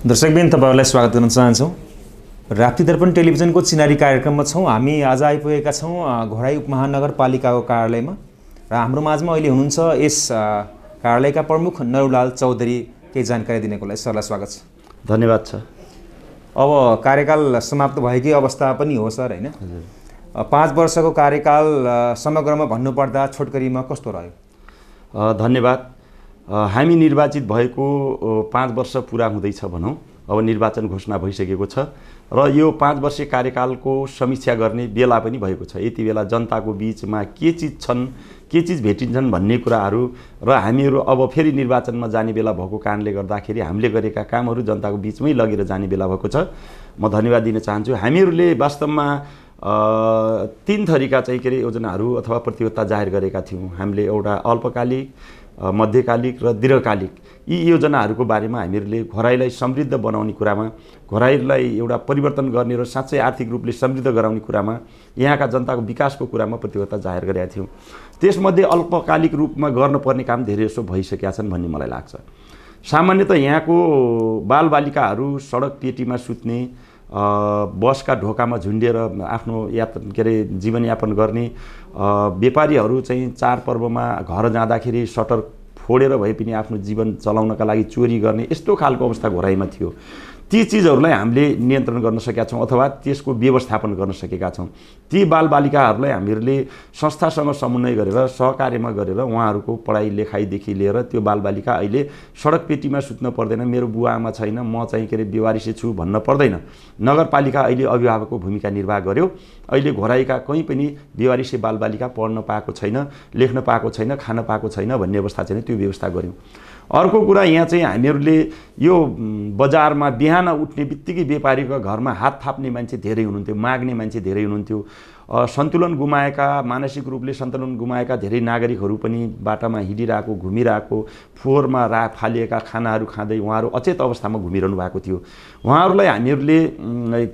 दर्शकबिन तपाईहरुलाई स्वागत गर्न चाहन्छौँ। राप्ती दर्पण टेलिभिजनको चिनारी कार्यक्रममा छौँ। हामी आज आइपुगेका छौँ घोराई उपमहानगरपालिकाको कार्यालयमा र हाम्रो माझमा अहिले हुनुहुन्छ यस कार्यालयका प्रमुख नरुलाल चौधरी। केही जानकारी दिनको लागि सरलाई स्वागत छ। धन्यवाद छ। अब कार्यकाल समाप्त भएकै अवस्था पनि हो सर, हैन? 5 वर्षको कार्यकाल समग्रमा भन्नुपर्दा छोटकरीमा कस्तो रह्यो? धन्यवाद। हामी निर्वाचित भएको 5 वर्ष पुरा हुँदैछ भनौँ। अब निर्वाचन घोषणा भइसकेको छ र यो 5 वर्षीय कार्यकालको समीक्षा गर्ने बेला पनि भएको छ। यति बेला जनताको बीचमा के चिज छन्, के चिज भेटिन्छन् भन्ने कुराहरू र हामीहरू अब फेरि निर्वाचनमा जाने बेला भएको कारणले गर्दाखेरि हामीले गरेका कामहरू जनताको बीचमै लगेर जाने बेला भएको छ। म धन्यवाद दिन चाहन्छु। हामीहरूले वास्तवमा 3 थरीका चाहिँ के अरे योजनाहरू अथवा प्रतिबद्धता जाहेर गरेका थियौँ। हामीले एउटा अल्पकालिक, मध्यकालिक र दीर्घकालिक यी योजनाहरूको बारेमा हामीहरूले घोराईलाई समृद्ध बनाउने कुरामा, घोराईलाई एउटा परिवर्तन गर्ने र साँच्चै आर्थिक रूपले समृद्ध गराउने कुरामा, यहाँका जनताको विकासको कुरामा प्रतिबद्धता जाहेर गरेका थियौँ। त्यसमध्ये अल्पकालिक रूपमा गर्नुपर्ने काम धेरै जसो भइसकेका छन् भन्ने मलाई लाग्छ। सामान्यतः यहाँको बालबालिकाहरू सडक पेटीमा सुत्ने, बसका ढोकामा झुन्डिएर आफ्नो जीवनयापन गर्ने, व्यापारीहरू चाहिँ चाडपर्वमा घर जाँदाखेरि सटर फोडेर भए पनि आफ्नो जीवन चलाउनका लागि चोरी गर्ने, यस्तो खालको अवस्था घोराईमा थियो। ती चिजहरूलाई हामीले नियन्त्रण गर्न सकेका छौँ अथवा त्यसको व्यवस्थापन गर्न सकेका छौँ। ती बालबालिकाहरूलाई हामीहरूले संस्थासँग समन्वय गरेर, सहकार्यमा गरेर उहाँहरूको पढाइ लेखाइदेखि लिएर त्यो बालबालिका अहिले सडक पेटीमा सुत्न पर्दैन, मेरो बुवा आमा छैन, म चाहिँ के अरे बेवारिसे छु भन्न पर्दैन। नगरपालिका अहिले अभिभावकको भूमिका निर्वाह गर्यो। अहिले घोराईका कहीँ पनि बेवारिसे बालबालिका पढ्न पाएको छैन, लेख्न पाएको छैन, खान पाएको छैन भन्ने अवस्था चाहिँ त्यो व्यवस्था गर्यौँ। अर्को कुरा, यहाँ चाहिँ हामीहरूले यो बजारमा बिहान उठ्ने बित्तिकै व्यापारीको घरमा हात थाप्ने मान्छे धेरै हुनुहुन्थ्यो, माग्ने मान्छे धेरै हुनुहुन्थ्यो। सन्तुलन गुमाएका, मानसिक रूपले सन्तुलन गुमाएका धेरै नागरिकहरू पनि बाटामा हिँडिरहेको, घुमिरहेको, फोहोरमा फालिएका खानाहरू खाँदै उहाँहरू अचेत अवस्थामा घुमिरहनु भएको थियो। उहाँहरूलाई हामीहरूले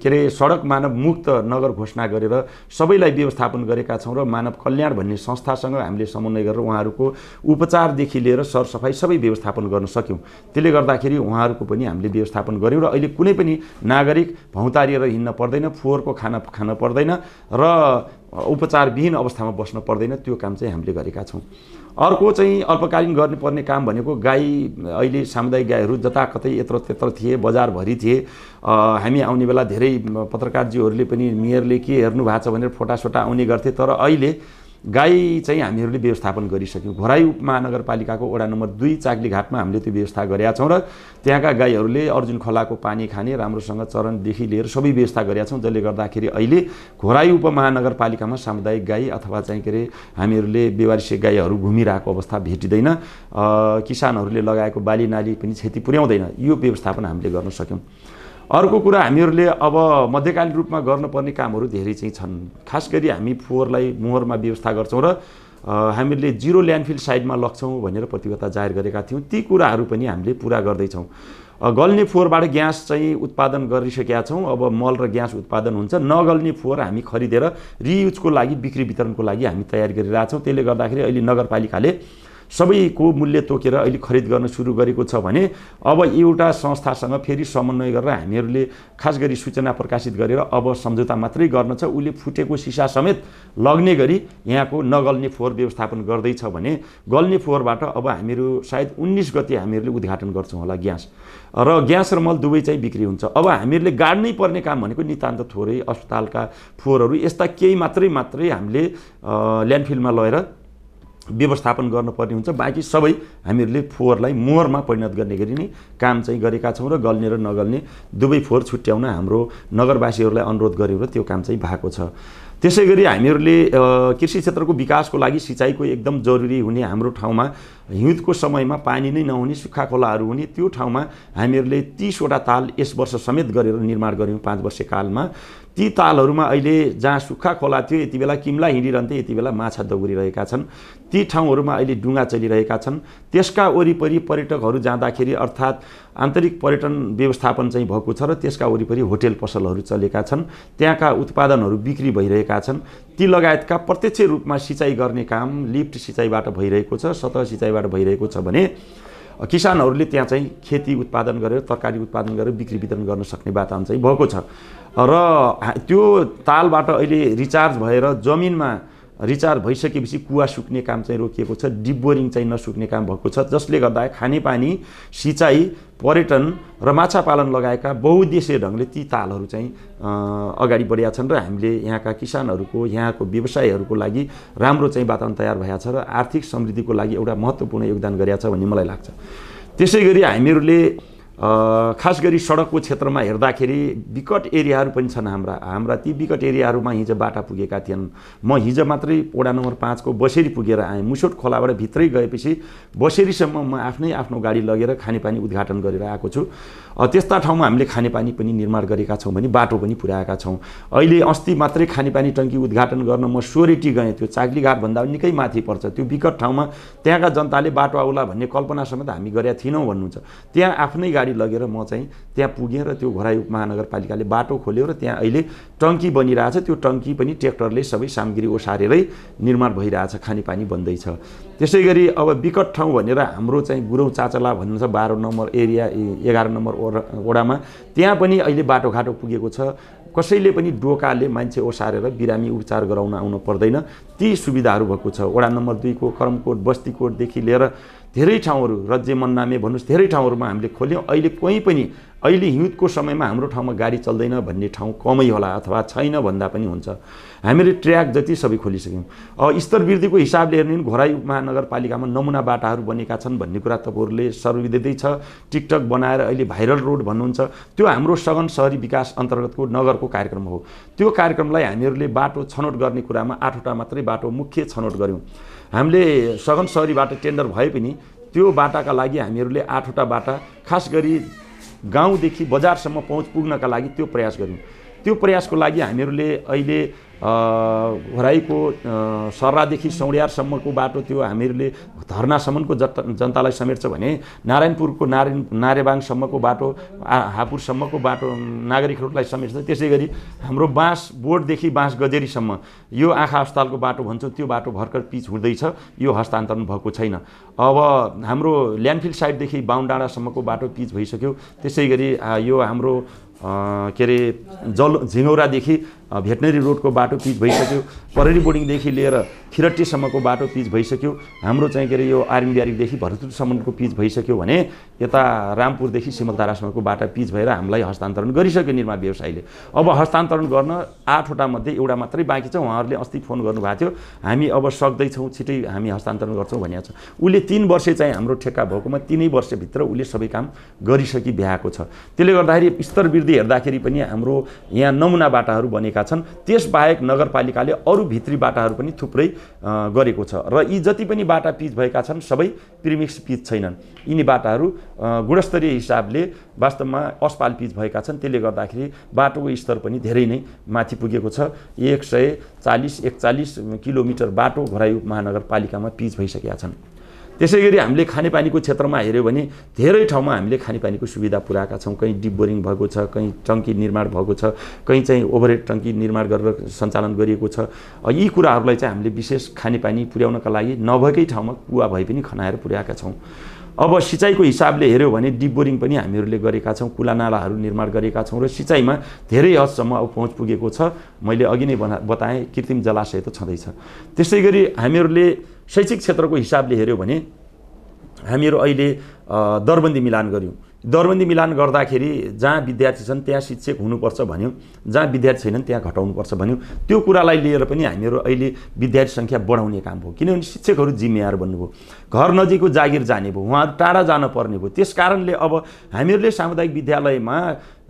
के अरे सडक मानव मुक्त नगर घोषणा गरेर सबैलाई व्यवस्थापन गरेका छौँ र मानव कल्याण भन्ने संस्थासँग हामीले समन्वय गरेर उहाँहरूको उपचारदेखि लिएर सरसफाइ सबै व्यवस्थापन गर्न सक्यौँ। त्यसले गर्दाखेरि उहाँहरूको पनि हामीले व्यवस्थापन गऱ्यौँ र अहिले कुनै पनि नागरिक भौँतारिएर हिँड्न पर्दैन, फोहोरको खाना खान पर्दैन र उपचारविहीन अवस्थामा बस्न पर्दैन। त्यो काम चाहिँ हामीले गरेका छौँ। अर्को चाहिँ अल्पकालीन गर्नुपर्ने काम भनेको गाई, अहिले सामुदायिक गाईहरू जताकतै यत्रत्यत्र थिए, बजारभरि थिए। हामी आउने बेला धेरै पत्रकारजीहरूले पनि मेयरले के हेर्नु भएको छ भनेर फोटासोटा आउने गर्थे, तर अहिले गाई चाहिँ हामीहरूले व्यवस्थापन गरिसक्यौँ। घोराई उपमहानगरपालिकाको वडा नम्बर 2 चाक्लीघाटमा हामीले त्यो व्यवस्था गरेका छौँ र त्यहाँका गाईहरूले अर्जुन खोलाको पानी खाने, राम्रोसँग चरणदेखि लिएर सबै व्यवस्था गरेका छौँ। जसले गर्दाखेरि अहिले घोराई उपमहानगरपालिकामा सामुदायिक गाई अथवा चाहिँ के अरे हामीहरूले बेवारिसे गाईहरू घुमिरहेको अवस्था भेटिँदैन। किसानहरूले लगाएको बाली नाली पनि क्षति पुर्याउँदैन। यो व्यवस्थापन हामीले गर्न सक्यौँ। अर्को कुरा, हामीहरूले अब मध्यकालीन रूपमा गर्नुपर्ने कामहरू धेरै चाहिँ छन्। खास गरी हामी फोहोरलाई मोहरमा व्यवस्था गर्छौँ र हामीहरूले जिरो ल्यान्डफिल साइडमा लग्छौँ भनेर प्रतिबद्धता जाहेर गरेका थियौँ। ती कुराहरू पनि हामीले पुरा गर्दैछौँ। गल्ने फोहोरबाट ग्यास चाहिँ उत्पादन गरिसकेका छौँ। अब मल र ग्यास उत्पादन हुन्छ। नगल्ने फोहोर हामी खरिदेर रियुजको लागि, बिक्री वितरणको लागि हामी तयारी गरिरहेछौँ। त्यसले गर्दाखेरि अहिले नगरपालिकाले सबैको मूल्य तोकेर अहिले खरिद गर्न सुरु गरेको छ भने अब एउटा संस्थासँग फेरि समन्वय गरेर हामीहरूले खास गरी सूचना प्रकाशित गरेर अब सम्झौता मात्रै गर्न छ। उसले फुटेको सिसा समेत लग्ने गरी यहाँको नगल्ने फोहोर व्यवस्थापन गर्दैछ भने गल्ने फोहोरबाट अब हामीहरू सायद 19 गते हामीहरूले उद्घाटन गर्छौँ होला ग्यास र मल दुवै चाहिँ बिक्री हुन्छ। अब हामीहरूले गाड्नै पर्ने काम भनेको नितान्त थोरै अस्पतालका फोहोरहरू यस्ता केही मात्रै हामीले ल्यान्डफिलमा लगेर व्यवस्थापन गर्नुपर्ने हुन्छ। बाँकी सबै हामीहरूले फोहोरलाई मोहरमा परिणत गर्ने गरी नै काम चाहिँ गरेका छौँ र गल्ने र नगल्ने दुवै फोहोर छुट्याउन हाम्रो नगरवासीहरूलाई अनुरोध गर्यौँ र त्यो काम चाहिँ भएको छ। त्यसै गरी हामीहरूले कृषि क्षेत्रको विकासको लागि सिँचाइको एकदम जरुरी हुने हाम्रो ठाउँमा हिउँदको समयमा पानी नै नहुने, सुक्खा खोलाहरू हुने, त्यो ठाउँमा हामीहरूले 30 वटा ताल यस वर्ष समेत गरेर निर्माण गर्यौँ 5 वर्ष कालमा। ती तालहरूमा अहिले जहाँ सुक्खा खोला थियो यति बेला किम्ला हिँडिरहन्थे, यति बेला माछा दौडिरहेका छन्। ती ठाउँहरूमा अहिले डुङ्गा चलिरहेका छन्। त्यसका वरिपरि पर्यटकहरू जाँदाखेरि अर्थात् आन्तरिक पर्यटन व्यवस्थापन चाहिँ भएको छ र त्यसका वरिपरि होटेल पसलहरू चलेका छन्। त्यहाँका उत्पादनहरू बिक्री भइरहेका छन्। ती लगायतका प्रत्यक्ष रूपमा सिँचाइ गर्ने काम लिफ्ट सिँचाइबाट भइरहेको छ, सतह सिँचाइबाट भइरहेको छ भने किसानहरूले त्यहाँ चाहिँ खेती उत्पादन गरेर तरकारी उत्पादन गरेर बिक्री वितरण गर्न सक्ने वातावरण चाहिँ भएको छ र त्यो तालबाट अहिले रिचार्ज भएर जमिनमा रिचार्ज भइसकेपछि कुवा सुक्ने काम चाहिँ रोकिएको छ, डिप बोरिङ चाहिँ नसुक्ने काम भएको छ, जसले गर्दा खानेपानी, सिँचाइ, पर्यटन र माछा पालन लगायतका बहुउद्देश्य ढङ्गले ती तालहरू चाहिँ अगाडि बढेका छन् र हामीले यहाँका किसानहरूको, यहाँको व्यवसायहरूको लागि राम्रो चाहिँ वातावरण तयार भएको छ र आर्थिक समृद्धिको लागि एउटा महत्त्वपूर्ण योगदान गरेका छ भन्ने मलाई लाग्छ। त्यसै गरी हामीहरूले खास गरी सडकको क्षेत्रमा हेर्दाखेरि विकट एरियाहरू पनि छन् हाम्रा ती विकट एरियाहरूमा हिजो बाटा पुगेका थिएनन्। म हिजो मात्रै वडा नम्बर 5 को बसेरी पुगेर आएँ। मुसोट खोलाबाट भित्रै गएपछि बसेरीसम्म म आफ्नो गाडी लगेर खानेपानी उद्घाटन गरेर आएको छु। त्यस्ता ठाउँमा हामीले खानेपानी पनि निर्माण गरेका छौँ भने बाटो पनि पुर्याएका छौँ। अहिले अस्ति मात्रै खानेपानी टङ्की उद्घाटन गर्न म सोरेटी गएँ। त्यो चाग्लीघाटभन्दा निकै माथि पर्छ। त्यो विकट ठाउँमा त्यहाँका जनताले बाटो आउला भन्ने कल्पना समेत हामी गरेका थिएनौँ भन्नुहुन्छ। त्यहाँ आफ्नै गाडी लगेर म चाहिँ त्यहाँ पुगेँ र त्यो घोराई उपमहानगरपालिकाले बाटो खोल्यो र त्यहाँ अहिले टङ्की बनिरहेछ। त्यो टङ्की पनि ट्र्याक्टरले सबै सामग्री ओसारेरै निर्माण भइरहेछ, खानेपानी बन्दैछ। त्यसै गरी अब विकट ठाउँ भनेर हाम्रो चाहिँ गुरौँ चाचला भन्नुहुन्छ 12 नम्बर एरिया 11 नम्बर वडामा, त्यहाँ पनि अहिले बाटोघाटो पुगेको छ। कसैले पनि डोकाले मान्छे ओसारेर बिरामी उपचार गराउन आउनु पर्दैन। ती सुविधाहरू भएको छ। वडा नम्बर 2 को करमकोट, बस्तीकोटदेखि लिएर धेरै ठाउँहरू, रज्जे मन्नामे भन्नुहोस्, धेरै ठाउँहरूमा हामीले खोल्यौँ। अहिले कोही पनि अहिले हिउँदको समयमा हाम्रो ठाउँमा गाडी चल्दैन भन्ने ठाउँ कमै होला अथवा छैन भन्दा पनि हुन्छ। हामीले ट्र्याक जति सबै खोलिसक्यौँ। स्तर वृद्धिको हिसाबले हेर्ने भने घोराई उपमहानगरपालिकामा नमुना बाटाहरू बनेका छन् भन्ने कुरा तपाईँहरूले सर्वविदितै छ। टिकटक बनाएर अहिले भाइरल रोड भन्नुहुन्छ, त्यो हाम्रो सघन शहरी विकास अन्तर्गतको नगरको कार्यक्रम हो। त्यो कार्यक्रमलाई हामीहरूले बाटो छनौट गर्ने कुरामा 8वटा मात्रै बाटो मुख्य छनौट गऱ्यौँ। हामीले सघन शहरी बाटो टेन्डर भए पनि त्यो बाटाका लागि हामीहरूले 8वटा बाटा खास गरी गाउँदेखि बजारसम्म पहुँच पुग्नका लागि त्यो प्रयास गऱ्यौँ। त्यो प्रयासको लागि हामीहरूले अहिले घोराईको सर्रादेखि सौडियारसम्मको बाटो त्यो हामीहरूले धर्नासम्मको जनतालाई समेट्छ भने नारायणपुरको नारेबाङसम्मको बाटो, हापुरसम्मको बाटो नागरिक रोडलाई समेट्छ। त्यसै गरी हाम्रो बाँस बोर्डदेखि बाँस गजेरीसम्म यो आँखा अस्पतालको बाटो भन्छौँ, त्यो बाटो भर्खर पिच हुँदैछ, यो हस्तान्तरण भएको छैन। अब हाम्रो ल्यान्डफिल साइडदेखि बाहुनडाँडासम्मको बाटो पिच भइसक्यो। त्यसै गरी यो हाम्रो के अरे झिङौरादेखि भेटनरी रोडको बाटो पिच भइसक्यो। परेरी बोर्डिङदेखि लिएर खिरट्टीसम्मको बाटो पिच भइसक्यो। हाम्रो चाहिँ के अरे यो आर्मी ब्यारेकदेखि भरतपुरसम्मको पिच भइसक्यो भने यता रामपुरदेखि सिमलधारासम्मको बाटो पिच भएर हामीलाई हस्तान्तरण गरिसक्यो निर्माण व्यवसायीले। अब हस्तान्तरण गर्न 8वटा मध्ये एउटा मात्रै बाँकी छ। उहाँहरूले अस्ति फोन गर्नुभएको थियो, हामी अब सक्दैछौँ, छिटै हामी हस्तान्तरण गर्छौँ भनेको छ। उसले 3 वर्ष चाहिँ हाम्रो ठेक्का भएकोमा 3 वर्षभित्र उसले सबै काम गरिसकि भ्याएको छ। त्यसले गर्दाखेरि स्तर वृद्धि हेर्दाखेरि पनि हाम्रो यहाँ नमुना बाटाहरू बनेका छन्। त्यसबाहेक नगरपालिकाले अरू भित्री बाटाहरू पनि थुप्रै गरेको छ र यी जति पनि बाटा पिच भएका छन् सबै प्रिमिक्स पिच छैनन्। यिनी बाटाहरू गुणस्तरीय हिसाबले वास्तवमा अस्पाल पिच भएका छन्। त्यसले गर्दाखेरि बाटोको स्तर पनि धेरै नै माथि पुगेको छ। 140-41 किलोमिटर बाटो घोराई उपमहानगरपालिकामा पिच भइसकेका छन्। त्यसै गरी हामीले खानेपानीको क्षेत्रमा हेऱ्यौँ भने धेरै ठाउँमा हामीले खानेपानीको सुविधा पुर्याएका छौँ। कहीँ डिप बोरिङ भएको छ, कहीँ टङ्की निर्माण भएको छ, कहीँ चाहिँ ओभरहेड टङ्की निर्माण गरेर सञ्चालन गरिएको छ। यी कुराहरूलाई चाहिँ हामीले विशेष खानेपानी पुर्याउनका लागि नभएकै ठाउँमा कुवा भए पनि खनाएर पुर्याएका छौँ। अब सिँचाइको हिसाबले हेऱ्यौँ भने डिप बोरिङ पनि हामीहरूले गरेका छौँ, कुला नालाहरू निर्माण गरेका छौँ र सिँचाइमा धेरै हदसम्म अब पहुँच पुगेको छ। मैले अघि नै बताएँ कृत्रिम जलाशय त छँदैछ। त्यसै गरी हामीहरूले शैक्षिक क्षेत्रको हिसाबले हेऱ्यौँ भने हामीहरू अहिले दरबन्दी मिलान गऱ्यौँ। दरबन्दी मिलान गर्दाखेरि जहाँ विद्यार्थी छन् त्यहाँ शिक्षक हुनुपर्छ भन्यो, जहाँ विद्यार्थी छैनन् त्यहाँ घटाउनुपर्छ भन्यो। त्यो कुरालाई लिएर पनि हामीहरू अहिले विद्यार्थी सङ्ख्या बढाउने काम भयो। किनभने शिक्षकहरू जिम्मेवार बन्नुभयो, घर नजिकको जागिर जाने भयो, उहाँहरू टाढा जान पर्ने भयो। त्यस कारणले अब हामीहरूले सामुदायिक विद्यालयमा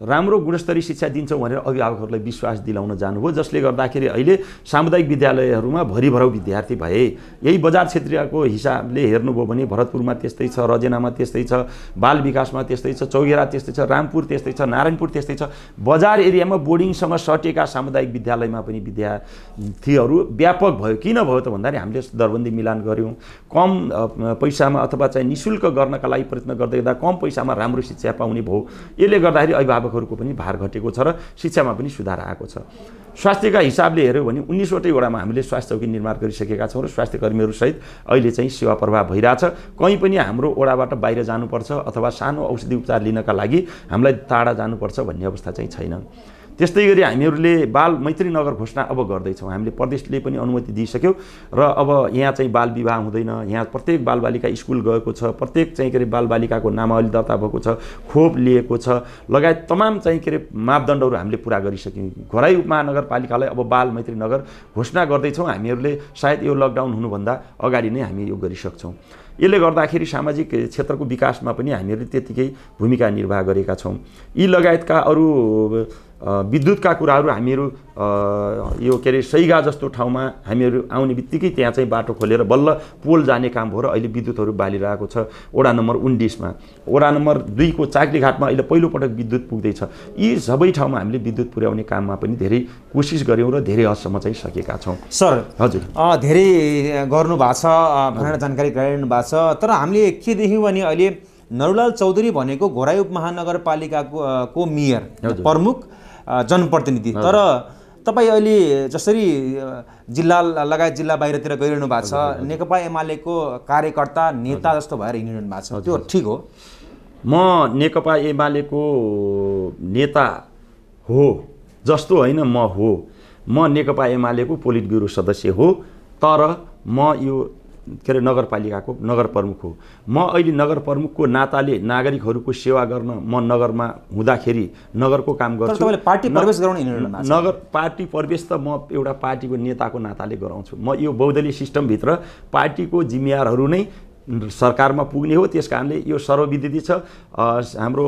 राम्रो गुणस्तरीय शिक्षा दिन्छौँ भनेर अभिभावकहरूलाई विश्वास दिलाउन जानुभयो, जसले गर्दाखेरि अहिले सामुदायिक विद्यालयहरूमा भरिभरौ विद्यार्थी भए। यही बजार क्षेत्रको हिसाबले हेर्नुभयो भने भरतपुरमा त्यस्तै छ, रजेनामा त्यस्तै छ, बाल विकासमा त्यस्तै छ, चौगेरा त्यस्तै छ, रामपुर त्यस्तै छ, नारायणपुर त्यस्तै छ। बजार एरियामा बोर्डिङसँग सटेका सामुदायिक विद्यालयमा पनि विद्यार्थीहरू व्यापक भयो। किन भयो त भन्दाखेरि हामीले दरबन्दी मिलान गऱ्यौँ। कम पैसामा अथवा चाहिँ निःशुल्क गर्नका लागि प्रयत्न गर्दै गर्दा कम पैसामा राम्रो शिक्षा पाउने भयो। यसले गर्दाखेरि अभिभावक अभिभावकहरूको पनि भार घटेको छ र शिक्षामा पनि सुधार आएको छ। स्वास्थ्यका हिसाबले हेऱ्यो भने 19वटै वडामा हामीले स्वास्थ्य चौकी निर्माण गरिसकेका छौँ र स्वास्थ्य कर्मीहरूसहित अहिले चाहिँ सेवा प्रवाह भइरहेछ। कहीँ पनि हाम्रो वडाबाट बाहिर जानुपर्छ अथवा सानो औषधि उपचार लिनका लागि हामीलाई टाढा जानुपर्छ भन्ने अवस्था चाहिँ छैन। त्यस्तै गरी हामीहरूले बाल मैत्री नगर घोषणा अब गर्दैछौँ। हामीले प्रदेशले पनि अनुमति दिइसक्यो र अब यहाँ चाहिँ बाल विवाह हुँदैन। यहाँ प्रत्येक बालबालिका स्कुल गएको छ, प्रत्येक चाहिँ के अरे बालबालिकाको नामावली दर्ता भएको छ, खोप लिएको छ लगायत तमाम चाहिँ के अरे मापदण्डहरू हामीले पुरा गरिसक्यौँ। घराई उपमहानगरपालिकालाई अब बाल मैत्री नगर घोषणा गर्दैछौँ। हामीहरूले सायद यो लकडाउन हुनुभन्दा अगाडि नै हामी यो गरिसक्छौँ। यसले गर्दाखेरि सामाजिक क्षेत्रको विकासमा पनि हामीहरूले त्यतिकै भूमिका निर्वाह गरेका छौँ। यी लगायतका अरू विद्युतका कुराहरू हामीहरू यो के अरे सैगा जस्तो ठाउँमा हामीहरू आउने बित्तिकै त्यहाँ चाहिँ बाटो खोलेर बल्ल पोल जाने काम भयो र अहिले विद्युतहरू बालिरहेको छ। वडा नम्बर 19मा, वडा नम्बर 2 को चाक्रीघाटमा अहिले पहिलोपटक विद्युत पुग्दैछ। यी सबै ठाउँमा हामीले विद्युत पुर्याउने काममा पनि धेरै कोसिस गऱ्यौँ र धेरै हदसम्म चाहिँ सकेका छौँ। सर हजुर धेरै गर्नुभएको छ भनेर जानकारी गराइरहनु भएको छ। तर हामीले के देख्यौँ भने अहिले नरुलाल चौधरी भनेको घोराई उपमहानगरपालिकाको मेयर प्रमुख जनप्रतिनिधि, तर तपाईँ अहिले जसरी जिल्ला लगायत जिल्ला बाहिरतिर गइरहनु भएको छ नेकपा एमालेको कार्यकर्ता नेता जस्तो भएर हिँडिरहनु भएको छ, त्यो ठिक हो? म नेकपा एमालेको नेता हो जस्तो होइन, म नेकपा एमालेको पोलिट ब्युरो सदस्य हो। तर म यो के अरे नगरपालिकाको नगर प्रमुख हो। म अहिले नगर प्रमुखको नाताले नागरिकहरूको सेवा गर्न म नगरमा हुँदाखेरि नगरको काम गर्छु। तर तपाईँले पार्टी प्रवेश गराउन हिँड्नु भएको छ? नगर पार्टी प्रवेश त म एउटा पार्टीको नेताको नाताले गराउँछु। म यो बहुदलीय सिस्टमभित्र पार्टीको जिम्मेवारहरू नै सरकारमा पुग्ने हो। त्यस कारणले यो सर्वविदित छ। हाम्रो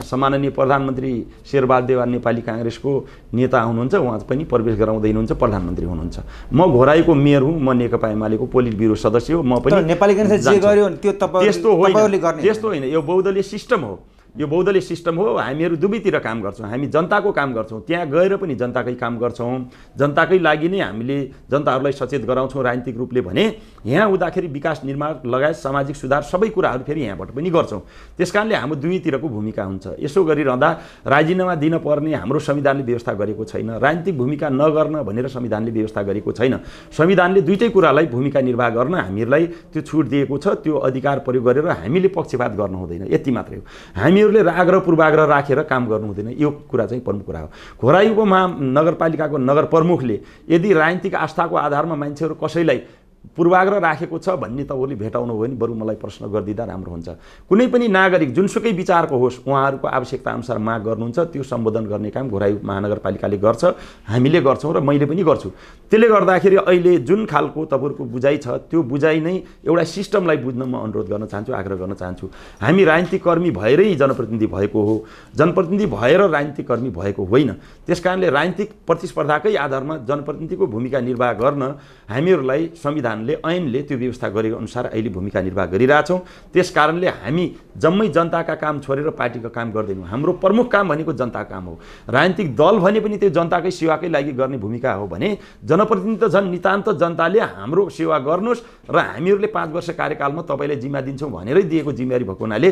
सम्माननीय प्रधानमन्त्री शेरबहादुर देउवा नेपाली काङ्ग्रेसको नेता हुनुहुन्छ, उहाँ पनि प्रवेश गराउँदै हुनुहुन्छ, प्रधानमन्त्री हुनुहुन्छ। म घोराईको मेयर हुँ, म नेकपा एमालेको पोलिट ब्युरो सदस्य हो। म पनि नेपाली काङ्ग्रेसले जे गर्यो त्यो तपाईहरुले गर्ने त्यस्तो होइन, यो बहुदलीय सिस्टम हो। यो बहुदलीय सिस्टम हो। हामीहरू दुवैतिर काम गर्छौँ। हामी जनताको काम गर्छौँ, त्यहाँ गएर पनि जनताकै काम गर्छौँ। जनताकै लागि नै हामीले जनताहरूलाई सचेत गराउँछौँ राजनीतिक रूपले भने। यहाँ हुँदाखेरि विकास निर्माण लगायत सामाजिक सुधार सबै कुराहरू फेरि यहाँबाट पनि गर्छौँ। त्यस कारणले हाम्रो दुवैतिरको भूमिका हुन्छ। यसो गरिरहँदा राजीनामा दिनपर्ने हाम्रो संविधानले व्यवस्था गरेको छैन। राजनीतिक भूमिका नगर्न भनेर संविधानले व्यवस्था गरेको छैन। संविधानले दुईटै कुरालाई भूमिका निर्वाह गर्न हामीहरूलाई त्यो छुट दिएको छ। त्यो अधिकार प्रयोग गरेर हामीले पक्षपात गर्नु हुँदैन, यति मात्रै हो। हामीहरूले राग र पूर्वाग्रह राखेर काम गर्नु हुँदैन, यो कुरा चाहिँ प्रमुख कुरा हो। घोराई उपमहानगरपालिकाको नगर प्रमुखले यदि राजनीतिक आस्थाको आधारमा मान्छेहरू कसैलाई पूर्वाग्रह राखेको छ भन्ने तपाईँले भेटाउनु हो भने बरु मलाई प्रश्न गरिदिँदा राम्रो हुन्छ। कुनै पनि नागरिक जुनसुकै विचारको होस्, उहाँहरूको आवश्यकता अनुसार माग गर्नुहुन्छ, त्यो सम्बोधन गर्ने काम घोराई महानगरपालिकाले गर्छ, हामीले गर्छौँ र मैले पनि गर्छु। त्यसले गर्दाखेरि अहिले जुन खालको तपाईँहरूको बुझाइ छ त्यो बुझाइ नै एउटा सिस्टमलाई बुझ्न म अनुरोध गर्न चाहन्छु, आग्रह गर्न चाहन्छु। हामी राजनीतिक कर्मी भएरै जनप्रतिनिधि भएको हो, जनप्रतिनिधि भएर राजनीतिक कर्मी भएको होइन। त्यस कारणले राजनीतिक प्रतिस्पर्धाकै आधारमा जनप्रतिनिधिको भूमिका निर्वाह गर्न हामीहरूलाई संविधानले ऐनले त्यो व्यवस्था गरेको अनुसार अहिले भूमिका निर्वाह गरिरहेछौँ। त्यस कारणले हामी जम्मै जनताका काम छोडेर पार्टीको काम गर्दैनौँ। हाम्रो प्रमुख काम भनेको जनताको काम हो। राजनीतिक दल भने पनि त्यो जनताकै सेवाकै लागि गर्ने भूमिका हो भने जनप्रतिनिधि त झन् नितान्त जनताले हाम्रो सेवा गर्नुहोस् र हामीहरूले 5 वर्ष कार्यकालमा तपाईँलाई जिम्मा दिन्छौँ भनेरै दिएको जिम्मेवारी भएको हुनाले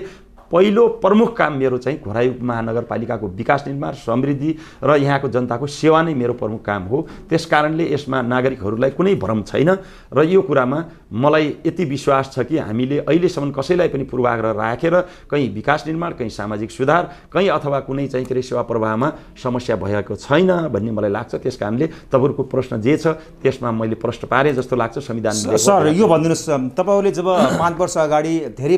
पहिलो प्रमुख काम मेरो चाहिँ घोराई महानगरपालिकाको विकास निर्माण, समृद्धि र यहाँको जनताको सेवा नै मेरो प्रमुख काम हो। त्यस कारणले यसमा नागरिकहरूलाई कुनै भ्रम छैन र यो कुरामा मलाई यति विश्वास छ कि हामीले अहिलेसम्म कसैलाई पनि पूर्वाग्रह राखेर कहीँ विकास निर्माण, कहीँ सामाजिक सुधार, कहीँ अथवा कुनै चाहिँ के अरे सेवा प्रवाहमा समस्या भएको छैन भन्ने मलाई लाग्छ। त्यस कारणले तपाईँहरूको प्रश्न जे छ त्यसमा मैले प्रश्न पारेँ जस्तो लाग्छ संविधानले। सर यो भनिदिनुहोस्, तपाईँहरूले जब 5 वर्ष अगाडि धेरै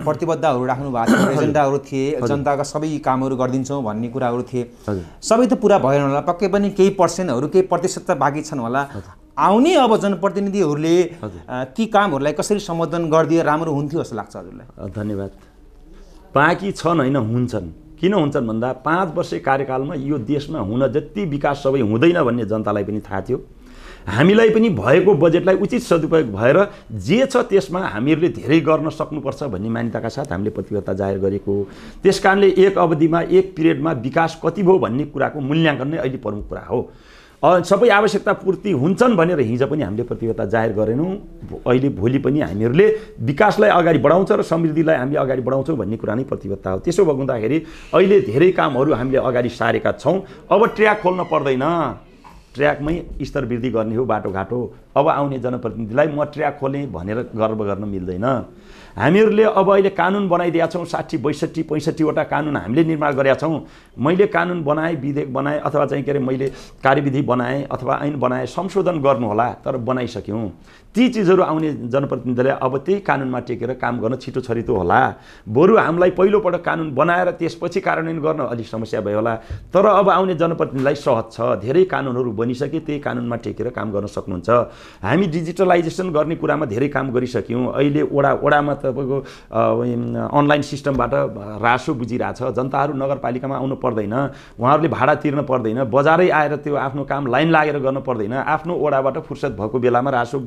प्रतिबद्धताहरू राख्नु भएको एजेन्डाहरू थिए, जनताका सबै कामहरू गरिदिन्छौँ भन्ने कुराहरू थिए, सबै त पुरा भएन होला, पक्कै पनि केही पर्सेन्टहरू केही प्रतिशत त बाँकी छन् होला। आउने अब जनप्रतिनिधिहरूले ती कामहरूलाई कसरी सम्बोधन गरिदिए राम्रो हुन्थ्यो जस्तो लाग्छ हजुरलाई? धन्यवाद। बाँकी छन् होइन, हुन्छन्। किन हुन्छन् भन्दा 5 वर्ष कार्यकालमा यो देशमा हुन जति विकास सबै हुँदैन भन्ने जनतालाई पनि थाहा थियो। हामीलाई पनि भएको बजेटलाई उचित सदुपयोग भएर जे छ त्यसमा हामीहरूले धेरै गर्न सक्नुपर्छ भन्ने मान्यताका साथ हामीले प्रतिबद्धता जाहेर गरेको हो। त्यस कारणले एक अवधिमा, एक पिरियडमा विकास कति भयो भन्ने कुराको मूल्याङ्कन नै अहिले प्रमुख कुरा हो। सबै आवश्यकता पूर्ति हुन्छन् भनेर हिजो पनि हामीले प्रतिबद्धता जाहेर गरेनौँ। अहिले भोलि पनि हामीहरूले विकासलाई अगाडि बढाउँछ र समृद्धिलाई हामीले अगाडि बढाउँछौँ भन्ने कुरा नै प्रतिबद्धता हो। त्यसो हुँदाखेरि अहिले धेरै कामहरू हामीले अगाडि सारेका छौँ। अब ट्र्याक खोल्न पर्दैन, ट्र्याकमै स्तर वृद्धि गर्ने हो बाटोघाटो। अब आउने जनप्रतिनिधिलाई म ट्र्याक खोलेँ भनेर गर्व गर्न मिल्दैन। हामीहरूले अब अहिले कानुन बनाइदिएका छौँ, 60, 62, 65वटा कानुन हामीले निर्माण गरेका छौँ। मैले कानुन बनाएँ, विधेयक बनाएँ अथवा चाहिँ के अरे मैले कार्यविधि बनाएँ अथवा ऐन बनाएँ, संशोधन गर्नु होला, तर बनाइसक्यौँ। ती चिजहरू आउने जनप्रतिनिधिले अब त्यही कानुनमा टेकेर काम गर्न छिटो छरितो होला। बरु हामीलाई पहिलोपटक कानुन बनाएर त्यसपछि कार्यान्वयन गर्न अलिक समस्या भयो होला, तर अब आउने जनप्रतिनिधिलाई सहज छ। धेरै कानुनहरू बनिसके, त्यही कानुनमा टेकेर काम गर्न सक्नुहुन्छ। हामी डिजिटलाइजेसन गर्ने कुरामा धेरै काम गरिसक्यौँ। अहिले वडामा तपाईँको अनलाइन सिस्टमबाट रासो बुझिरहेछ। जनताहरू नगरपालिकामा आउनु पर्दैन, उहाँहरूले भाडा तिर्न पर्दैन, बजारै आएर त्यो आफ्नो काम लाइन लागेर गर्न पर्दैन। आफ्नो वडाबाट फुर्सद भएको बेलामा रासो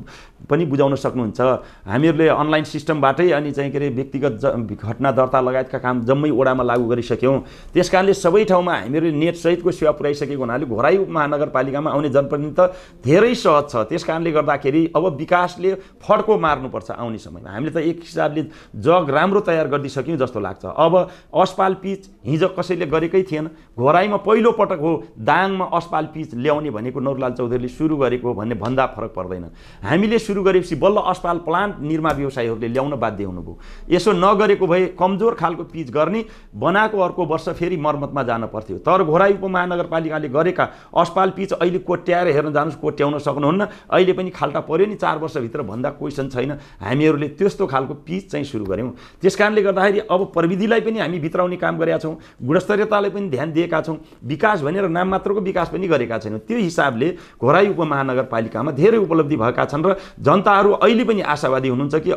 पनि बुझाउन सक्नुहुन्छ। हामीहरूले अनलाइन सिस्टमबाटै अनि चाहिँ के अरे व्यक्तिगत घटना दर्ता लगायतका काम जम्मै वडामा लागू गरिसक्यौँ। त्यस कारणले सबै ठाउँमा हामीहरूले नेटसहितको सेवा पुर्याइसकेको हुनाले घोराई महानगरपालिकामा आउने जनप्रतिनिधि त धेरै सहज छ। त्यस कारणले गर्दाखेरि अब विकासले फड्को मार्नुपर्छ आउने समयमा। हामीले त एक हिसाबले जग राम्रो तयार गरिदिइसक्यौँ जस्तो लाग्छ। अब अस्पाल पिच हिजो कसैले गरेकै थिएन। घोराईमा पहिलो पटक हो दाङमा अस्पाल पिच ल्याउने भनेको नौरलाल चौधरीले सुरु गरेको भन्ने भन्दा फरक पर्दैन। हामीले सुरु गरेपछि बल्ल अस्पताल प्लान्ट निर्माण व्यवसायीहरूले ल्याउन बाध्य हुनुभयो। यसो नगरेको भए कमजोर खालको पिच गर्ने, बनाएको अर्को वर्ष फेरि मर्मतमा जान पर्थ्यो। तर घोराई उपमहानगरपालिकाले गरेका अस्पताल पिच अहिले कोट्याएर हेर्न जानुहोस्, कोट्याउन सक्नुहुन्न। अहिले पनि खाल्टा पर्यो नि 4 वर्षभित्र भन्दा क्वेसन छैन। हामीहरूले त्यस्तो खालको पिच चाहिँ सुरु गऱ्यौँ। त्यस कारणले गर्दाखेरि अब प्रविधिलाई पनि हामी भित्राउने काम गरेका छौँ, गुणस्तरीयतालाई पनि ध्यान दिएका छौँ। विकास भनेर नाम मात्रको विकास पनि गरेका छैनौँ। त्यो हिसाबले घोराई उपमहानगरपालिकामा धेरै उपलब्धि भएका छन् र जनताहरू अहिले पनि आशावादी हुनुहुन्छ कि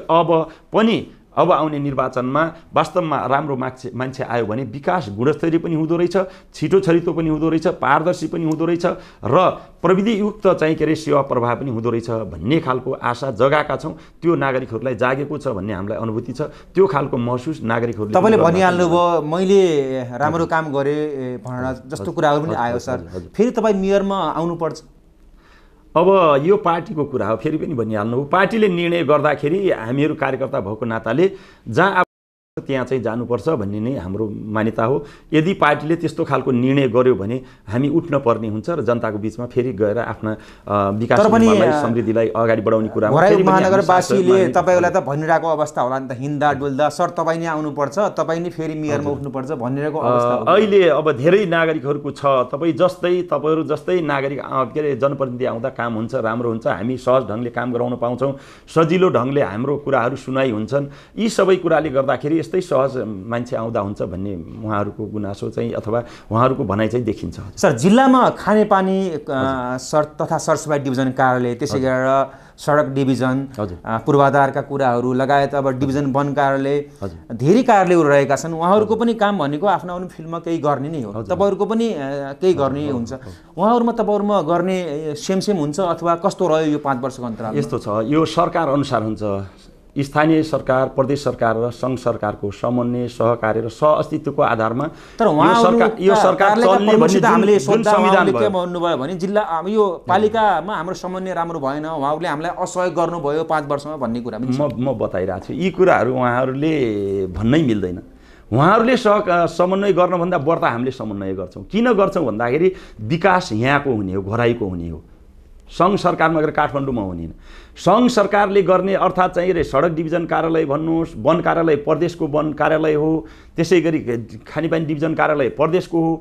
अब आउने निर्वाचनमा वास्तवमा राम्रो मान्छे आयो भने विकास गुणस्तरीय पनि हुँदो रहेछ, छिटो छरितो पनि हुँदो रहेछ, पारदर्शी पनि हुँदो रहेछ र प्रविधियुक्त चाहिँ के अरे सेवा प्रवाह पनि हुँदो रहेछ भन्ने खालको आशा जगाएका छौँ। त्यो नागरिकहरूलाई जागेको छ भन्ने हामीलाई अनुभूति छ। त्यो खालको महसुस नागरिकहरूले तपाईँले भनिहाल्नुभयो मैले राम्रो काम गरेँ भनेर जस्तो कुराहरू पनि आयो सर। फेरि तपाईँ मेयरमा आउनुपर्छ। अब यो पार्टीको कुरा हो, फेरि पनि भनिहाल्नु हो। पार्टीले निर्णय गर्दाखेरि हामीहरू कार्यकर्ता भएको नाताले जहाँ त्यहाँ चाहिँ जानुपर्छ भन्ने नै हाम्रो मान्यता हो। यदि पार्टीले त्यस्तो खालको निर्णय गर्यो भने हामी उठ्न पर्ने हुन्छ र जनताको बिचमा फेरि गएर आफ्ना विकास समृद्धिलाई अगाडि बढाउने कुरा। घोराई महानगरवासीले तपाईँलाई त भनिरहेको अवस्था होला नि त, हिँड्दा डुल्दा सर तपाईँ नै आउनुपर्छ, तपाईँ नै फेरि मेयरमा उठ्नुपर्छ भनिरहेको अवस्था अहिले अब धेरै नागरिकहरूको छ। तपाईँहरू जस्तै नागरिक के अरे जनप्रतिनिधि आउँदा काम हुन्छ, राम्रो हुन्छ, हामी सहज ढङ्गले काम गराउन पाउँछौँ, सजिलो ढङ्गले हाम्रो कुराहरू सुनाइ हुन्छन्। यी सबै कुराले गर्दाखेरि यस्तै सहज मान्छे आउँदा हुन्छ भन्ने उहाँहरूको गुनासो चाहिँ अथवा उहाँहरूको भनाइ चाहिँ देखिन्छ। सर जिल्लामा खानेपानी तथा सरसफाइ डिभिजन कार्यालय, त्यसै गरेर सडक डिभिजन, पूर्वाधारका कुराहरू लगायत अब डिभिजन वन कार्यालय, धेरै कार्यालयहरू रहेका छन्। उहाँहरूको पनि काम भनेको आफ्नो आफ्नो फिल्डमा केही गर्ने नै हो। तपाईँहरूको पनि केही गर्ने हुन्छ। उहाँहरूमा तपाईँहरूमा गर्ने सेम हुन्छ अथवा कस्तो रह्यो यो 5 वर्षको अन्तराल? यस्तो छ, यो सरकार अनुसार हुन्छ। स्थानीय सरकार, प्रदेश सरकार र सङ्घ सरकारको समन्वय, सहकार्य र सहअस्तित्वको आधारमा यो सरकार चल्ने भन्ने हामीले संविधान के भन्नुभयो भने जिल्ला यो पालिकामा हाम्रो समन्वय राम्रो भएन, उहाँहरूले हामीलाई असहयोग गर्नुभयो 5 वर्षमा भन्ने कुरा म बताइरहेको छु। यी कुराहरू उहाँहरूले भन्नै मिल्दैन। उहाँहरूले समन्वय गर्नभन्दा बढ्ता हामीले समन्वय गर्छौँ। किन गर्छौँ भन्दाखेरि विकास यहाँको हुने हो, घोराईको हुने हो। सङ्घ सरकारमा गएर काठमाडौँमा हुने सङ्घ सरकारले गर्ने अर्थात् चाहिँ सडक डिभिजन कार्यालय भन्नुहोस्, वन कार्यालय प्रदेशको वन कार्यालय हो, त्यसै गरी खानेपानी डिभिजन कार्यालय प्रदेशको हो।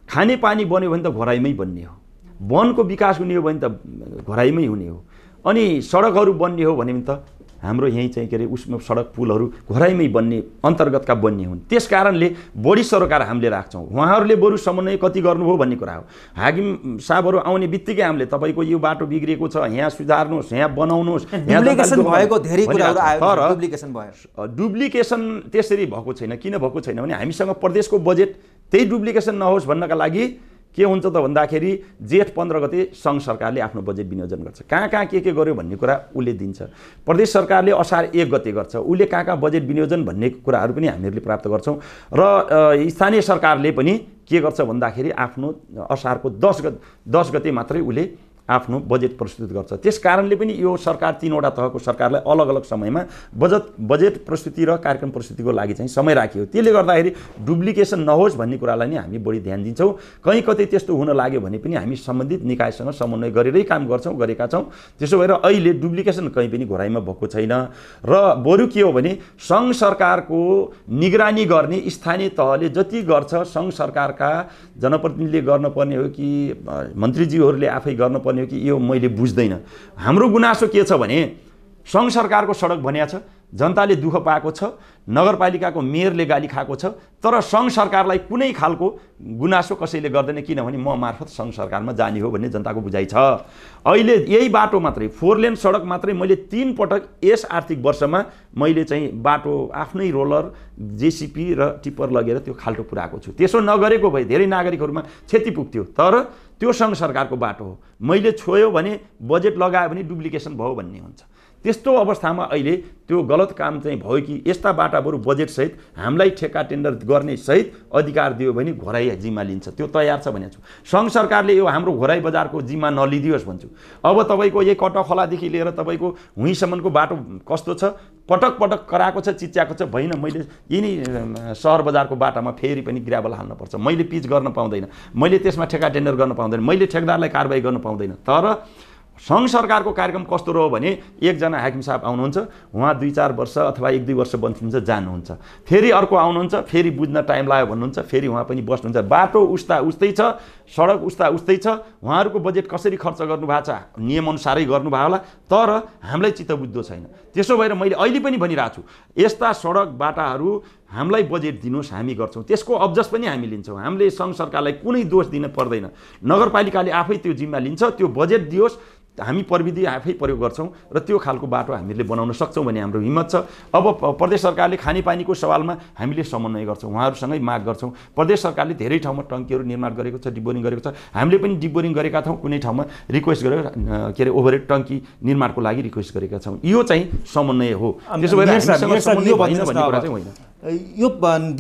खानेपानी बन्यो भने त घोराईमै बन्ने हो, वनको विकास हुने हो भने त घोराईमै हुने हो, अनि सडकहरू बन्ने हो भने त हाम्रो यहीँ चाहिँ के अरे उसमा सडक पुलहरू घोराईमै बन्ने अन्तर्गतका बन्ने हुन्। त्यस कारणले बढी सरोकार हामीले राख्छौँ। उहाँहरूले बरु समन्वय कति गर्नुभयो भन्ने कुरा हो। हाकिम साहबहरू आउने बित्तिकै हामीले तपाईँको यो बाटो बिग्रिएको छ, यहाँ सुधार्नुहोस्, यहाँ बनाउनुहोस्, डुप्लिकेसन भएको धेरै कुराहरू आयो। तर डुप्लिकेसन भयो, डुप्लिकेसन त्यसरी भएको छैन। किन भएको छैन भने हामीसँग प्रदेशको बजेट त्यही डुप्लिकेसन नहोस् भन्नका लागि के हुन्छ त भन्दाखेरि जेठ 15 गते सङ्घ सरकारले आफ्नो बजेट विनियोजन गर्छ। कहाँ कहाँ के गर्यो भन्ने कुरा उसले दिन्छ। प्रदेश सरकारले असार 1 गते गर्छ, उसले कहाँ बजेट विनियोजन भन्ने कुराहरू पनि हामीहरूले प्राप्त गर्छौँ। र स्थानीय सरकारले पनि के गर्छ भन्दाखेरि आफ्नो असारको 10 गते मात्रै उसले आफ्नो बजेट प्रस्तुत गर्छ। त्यस कारणले पनि यो सरकार 3वटा तहको सरकारलाई अलग अलग समयमा बजेट प्रस्तुति र कार्यक्रम प्रस्तुतिको लागि चाहिँ समय राखियो। त्यसले गर्दाखेरि डुप्लिकेसन नहोस् भन्ने कुरालाई नै हामी बढी ध्यान दिन्छौँ। कहीँ कतै त्यस्तो हुन लाग्यो भने पनि हामी सम्बन्धित निकायसँग समन्वय गरेरै काम गरेका छौँ। त्यसो भएर अहिले डुप्लिकेसन कहीँ पनि घोराइमा भएको छैन। र बरु के हो भने सङ्घ सरकारको निगरानी गर्ने स्थानीय तहले जति गर्छ, सङ्घ सरकारका जनप्रतिनिधिले गर्नुपर्ने हो कि मन्त्रीज्यूहरूले आफै गर्नुपर्ने हो कि यो मैले बुझ्दैन। हाम्रो गुनासो के छ भने सङ्घ सरकारको सडक बनिया छ, जनताले दुःख पाएको छ, नगरपालिकाको मेयरले गाली खाएको छ, तर सङ्घ सरकारलाई कुनै खालको गुनासो कसैले गर्दैन, किनभने म मार्फत सङ्घ सरकारमा जाने हो भन्ने जनताको बुझाइ छ। अहिले यही बाटो मात्रै 4 लेन सडक मात्रै मैले 3 पटक यस आर्थिक वर्षमा मैले चाहिँ बाटो आफ्नै रोलर जेसिपी र टिप्पर लगेर त्यो खाल्टो पुऱ्याएको छु। त्यसो नगरेको भए धेरै नागरिकहरूमा क्षति पुग्थ्यो, तर त्यो सङ्घ सरकारको बाटो हो। मैले छोयो भने बजेट लगायो भने डुप्लिकेसन भयो भन्ने हुन्छ। त्यस्तो अवस्थामा अहिले त्यो गलत काम चाहिँ भयो कि यस्ता बाटा बरु बजेटसहित हामीलाई ठेक्का टेन्डर गर्ने सहित अधिकार दियो भने घोराइ जिम्मा लिन्छ, त्यो तयार छ भनेको छु। सङ्घ सरकारले यो हाम्रो घोराइ बजारको जिम्मा नलिदियोस् भन्छु। अब तपाईँको यही कटखोलादेखि लिएर तपाईँको हुइसम्मको बाटो कस्तो छ, पटक पटक कराएको छ, चिच्याएको छ, होइन मैले यिनी सहर बजारको बाटामा फेरि पनि ग्राभल हाल्नुपर्छ, मैले पिच गर्न पाउँदैन, मैले त्यसमा ठेक्का टेन्डर गर्न पाउँदैन, मैले ठेकदारलाई कारबाही गर्न पाउँदैन। तर सङ्घ सरकारको कार्यक्रम कस्तो रह्यो भने एकजना हाकिम साहब आउनुहुन्छ, उहाँ 2-4 वर्ष अथवा 1-2 वर्ष बन्नुहुन्छ, जानुहुन्छ, फेरि अर्को आउनुहुन्छ, फेरि बुझ्न टाइम लाग्यो भन्नुहुन्छ, फेरि उहाँ पनि बस्नुहुन्छ। बाटो उस्तै छ, सडक उस्तै छ, उहाँहरूको बजेट कसरी खर्च गर्नुभएको छ नियमअनुसारै गर्नुभयो होला, तर हामीलाई चित्त बुझ्दो छैन। त्यसो भएर मैले अहिले पनि भनिरहेको छु, यस्ता सडक बाटाहरू हामीलाई बजेट दिनुहोस्, हामी गर्छौँ, त्यसको अब्जस पनि हामी लिन्छौँ। हामीले सङ्घ सरकारलाई कुनै दोष दिन पर्दैन, नगरपालिकाले आफै त्यो जिम्मा लिन्छ, त्यो बजेट दियोस्, हामी प्रविधि आफै प्रयोग गर्छौँ र त्यो खालको बाटो हामीले बनाउन सक्छौँ भन्ने हाम्रो हिम्मत छ। अब प्रदेश सरकारले खानेपानीको सवालमा हामीले समन्वय गर्छौँ, उहाँहरूसँगै माग गर्छौँ। प्रदेश सरकारले धेरै ठाउँमा टङ्कीहरू निर्माण गरेको छ, डिबोरिङ गरेको छ, हामीले पनि डिबोरिङ गरेका छौँ, कुनै ठाउँमा रिक्वेस्ट गरेर के अरे ओभरहेड टङ्की निर्माणको लागि रिक्वेस्ट गरेका छौँ। यो चाहिँ समन्वय हो। त्यसो भएर यो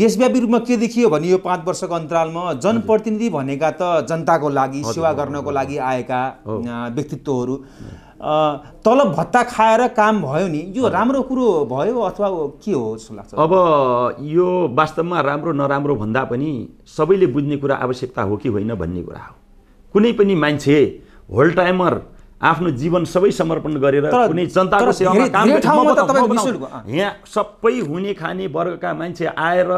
देशव्यापी रूपमा के देखियो भने यो 5 वर्षको अन्तरालमा जनप्रतिनिधि भनेका त जनताको लागि सेवा गर्नको लागि आएका व्यक्तित्वहरू तलब भत्ता खाएर काम भयो नि, यो राम्रो कुरो भयो अथवा के हो जस्तो लाग्छ? अब यो वास्तवमा राम्रो नराम्रो भन्दा पनि सबैले बुझ्ने कुरा आवश्यकता हो कि होइन भन्ने कुरा हो। कुनै पनि मान्छे होल टाइमर आफ्नो जीवन सबै समर्पण गरेर कुनै जनताको सेवामा काम गर्ने, यहाँ सबै हुने खाने वर्गका मान्छे आएर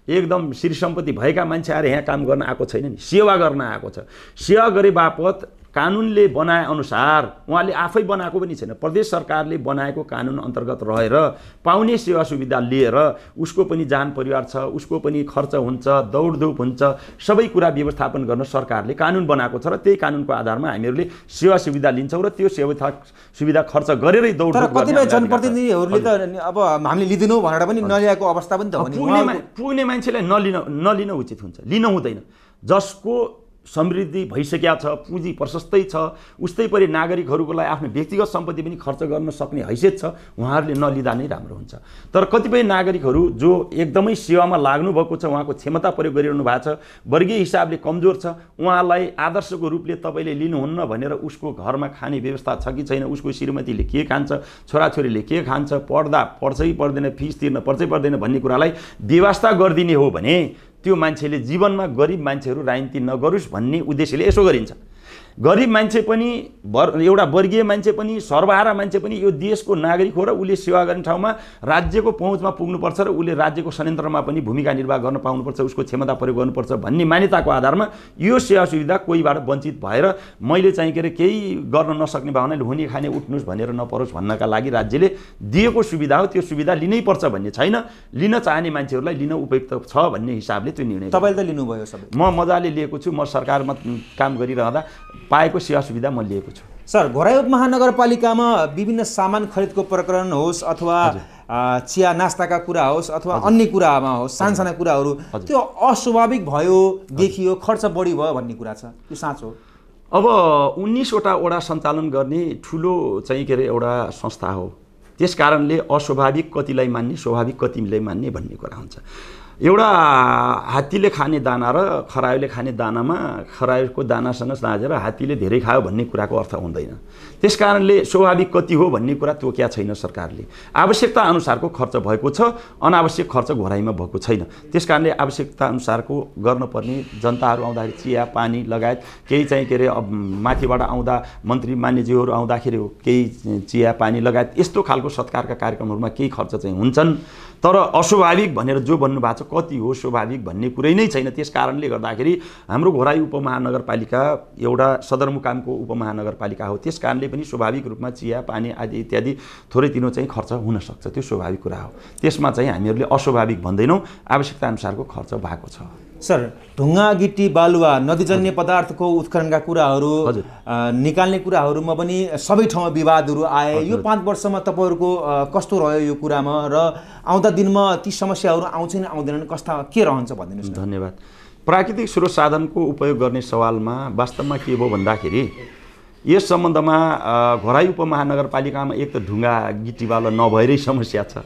एकदम श्री सम्पत्ति भएका मान्छे आएर यहाँ काम गर्न आएको छैन नि, सेवा गर्न आएको छ। सेवा गरे बापत कानुनले बनाए अनुसार उहाँले आफै बनाएको पनि छैन, प्रदेश सरकारले बनाएको कानुन अन्तर्गत रहेर पाउने सेवा सुविधा लिएर उसको पनि जान परिवार छ, उसको पनि खर्च हुन्छ, दौडधुप हुन्छ, सबै कुरा व्यवस्थापन गर्न सरकारले कानुन बनाएको छ र त्यही कानुनको आधारमा हामीहरूले सेवा सुविधा लिन्छौँ र त्यो सेवा सुविधा खर्च गरेरै दौडधुप गर्ने। कतिपय जनप्रतिनिधिहरूले त अब हामीले लिदिनौँ भनेर पनि नलिएको अवस्था पनि त हो नि। पुग्ने मान्छेलाई नलिन उचित हुन्छ, लिन हुँदैन। जसको समृद्धि भइसकेका छ, पुँजी प्रशस्तै छ, उस्तै परि नागरिकहरूको लागि आफ्नो व्यक्तिगत सम्पत्ति पनि खर्च गर्न सक्ने हैसियत छ, उहाँहरूले नलिँदा नै राम्रो हुन्छ। तर कतिपय नागरिकहरू जो एकदमै सेवामा लाग्नु भएको छ, उहाँको क्षमता प्रयोग गरिरहनु भएको छ, वर्गीय हिसाबले कमजोर छ, उहाँलाई आदर्शको रूपले तपाईँले लिनुहुन्न भनेर उसको घरमा खाने व्यवस्था छ कि छैन, उसको श्रीमतीले के खान्छ, छोराछोरीले के खान्छ, पढ्दा पढ्छै पर्दैन, फिस तिर्न पर्छै पर्दैन भन्ने कुरालाई व्यवस्था गरिदिने हो भने त्यो मान्छेले जीवनमा गरिब मान्छेहरू राजनीति नगरोस् भन्ने उद्देश्यले यसो गरिन्छ। गरिब मान्छे पनि एउटा वर्गीय मान्छे पनि सर्वहारा मान्छे पनि यो देशको नागरिक हो र उसले सेवा गर्ने ठाउँमा राज्यको पहुँचमा पुग्नुपर्छ र उसले राज्यको संयन्त्रमा पनि भूमिका निर्वाह गर्न पाउनुपर्छ, उसको क्षमता प्रयोग गर्नुपर्छ भन्ने मान्यताको आधारमा यो सेवा सुविधा कोहीबाट वञ्चित भएर मैले चाहिँ के अरे केही गर्न नसक्ने भावनाले हुने खाने उठ्नुहोस् भनेर नपरोस् भन्नका लागि राज्यले दिएको सुविधा हो, त्यो सुविधा लिनै पर्छ भन्ने छैन। लिन चाहने मान्छेहरूलाई लिन उपयुक्त छ भन्ने हिसाबले त्यो निर्णय तपाईँले त लिनुभयो सबै। म मजाले लिएको छु, म सरकारमा काम गरिरहँदा पाएको सेवा सुविधा म लिएको छु। सर, घोराइ उपमहानगरपालिकामा विभिन्न सामान खरिदको प्रकरण होस् अथवा चिया नास्ताका कुरा होस् अथवा अन्य कुरामा होस्, सानसाना कुराहरू त्यो अस्वाभाविक भयो, देखियो, खर्च बढी भयो भन्ने कुरा छ, त्यो साँचो हो? अब 19वटा वडा सञ्चालन गर्ने ठुलो चाहिँ के अरे एउटा संस्था हो, त्यस कारणले अस्वाभाविक कतिलाई मान्ने, स्वाभाविक कतिलाई मान्ने भन्ने कुरा हुन्छ। एउटा हात्तीले खाने दाना र खरायोले खाने दानामा खरायोको दानासँग साझेर हात्तीले धेरै खायो भन्ने कुराको अर्थ हुँदैन। त्यस कारणले स्वाभाविक कति हो भन्ने कुरा तोक्या छैन सरकारले। आवश्यकता अनुसारको खर्च भएको छ, अनावश्यक खर्च घोराइमा भएको छैन। त्यस कारणले आवश्यकता अनुसारको गर्नुपर्ने जनताहरू आउँदाखेरि चिया पानी लगायत केही चाहिँ के अरे माथिबाट आउँदा मन्त्री मान्यज्यूहरू आउँदाखेरि केही चिया पानी लगायत यस्तो खालको सत्कारका कार्यक्रमहरूमा केही खर्च चाहिँ हुन्छन्। तर अस्वाभाविक भनेर जो भन्नुभएको छ कति हो स्वाभाविक भन्ने कुरै नै छैन। त्यस कारणले गर्दाखेरि हाम्रो घोराई उपमहानगरपालिका एउटा सदरमुकामको उपमहानगरपालिका हो। त्यस कारणले पनि स्वाभाविक रूपमा चिया पानी आदि इत्यादि थोरै तिनो चाहिँ खर्च हुन सक्छ, त्यो स्वाभाविक कुरा हो। त्यसमा चाहिँ हामीहरूले अस्वाभाविक भन्दैनौँ, आवश्यकता अनुसारको खर्च भएको छ। सर, ढुङ्गा गिट्टी बालुवा नदीजन्य पदार्थको उत्खननका कुराहरू निकाल्ने कुराहरूमा पनि सबै ठाउँमा विवादहरू आए। यो 5 वर्षमा तपाईँहरूको कस्तो रह्यो यो कुरामा र आउँदा दिनमा ती समस्याहरू आउँछन् आउँदैनन्, कस्ता के रहन्छ भनिदिनुहोस् न। धन्यवाद। प्राकृतिक स्रोत साधनको उपयोग गर्ने सवालमा वास्तवमा के भयो भन्दाखेरि यस सम्बन्धमा घोराई उपमहानगरपालिकामा एक त ढुङ्गा गिट्टी बालुवा नभएरै समस्या छ।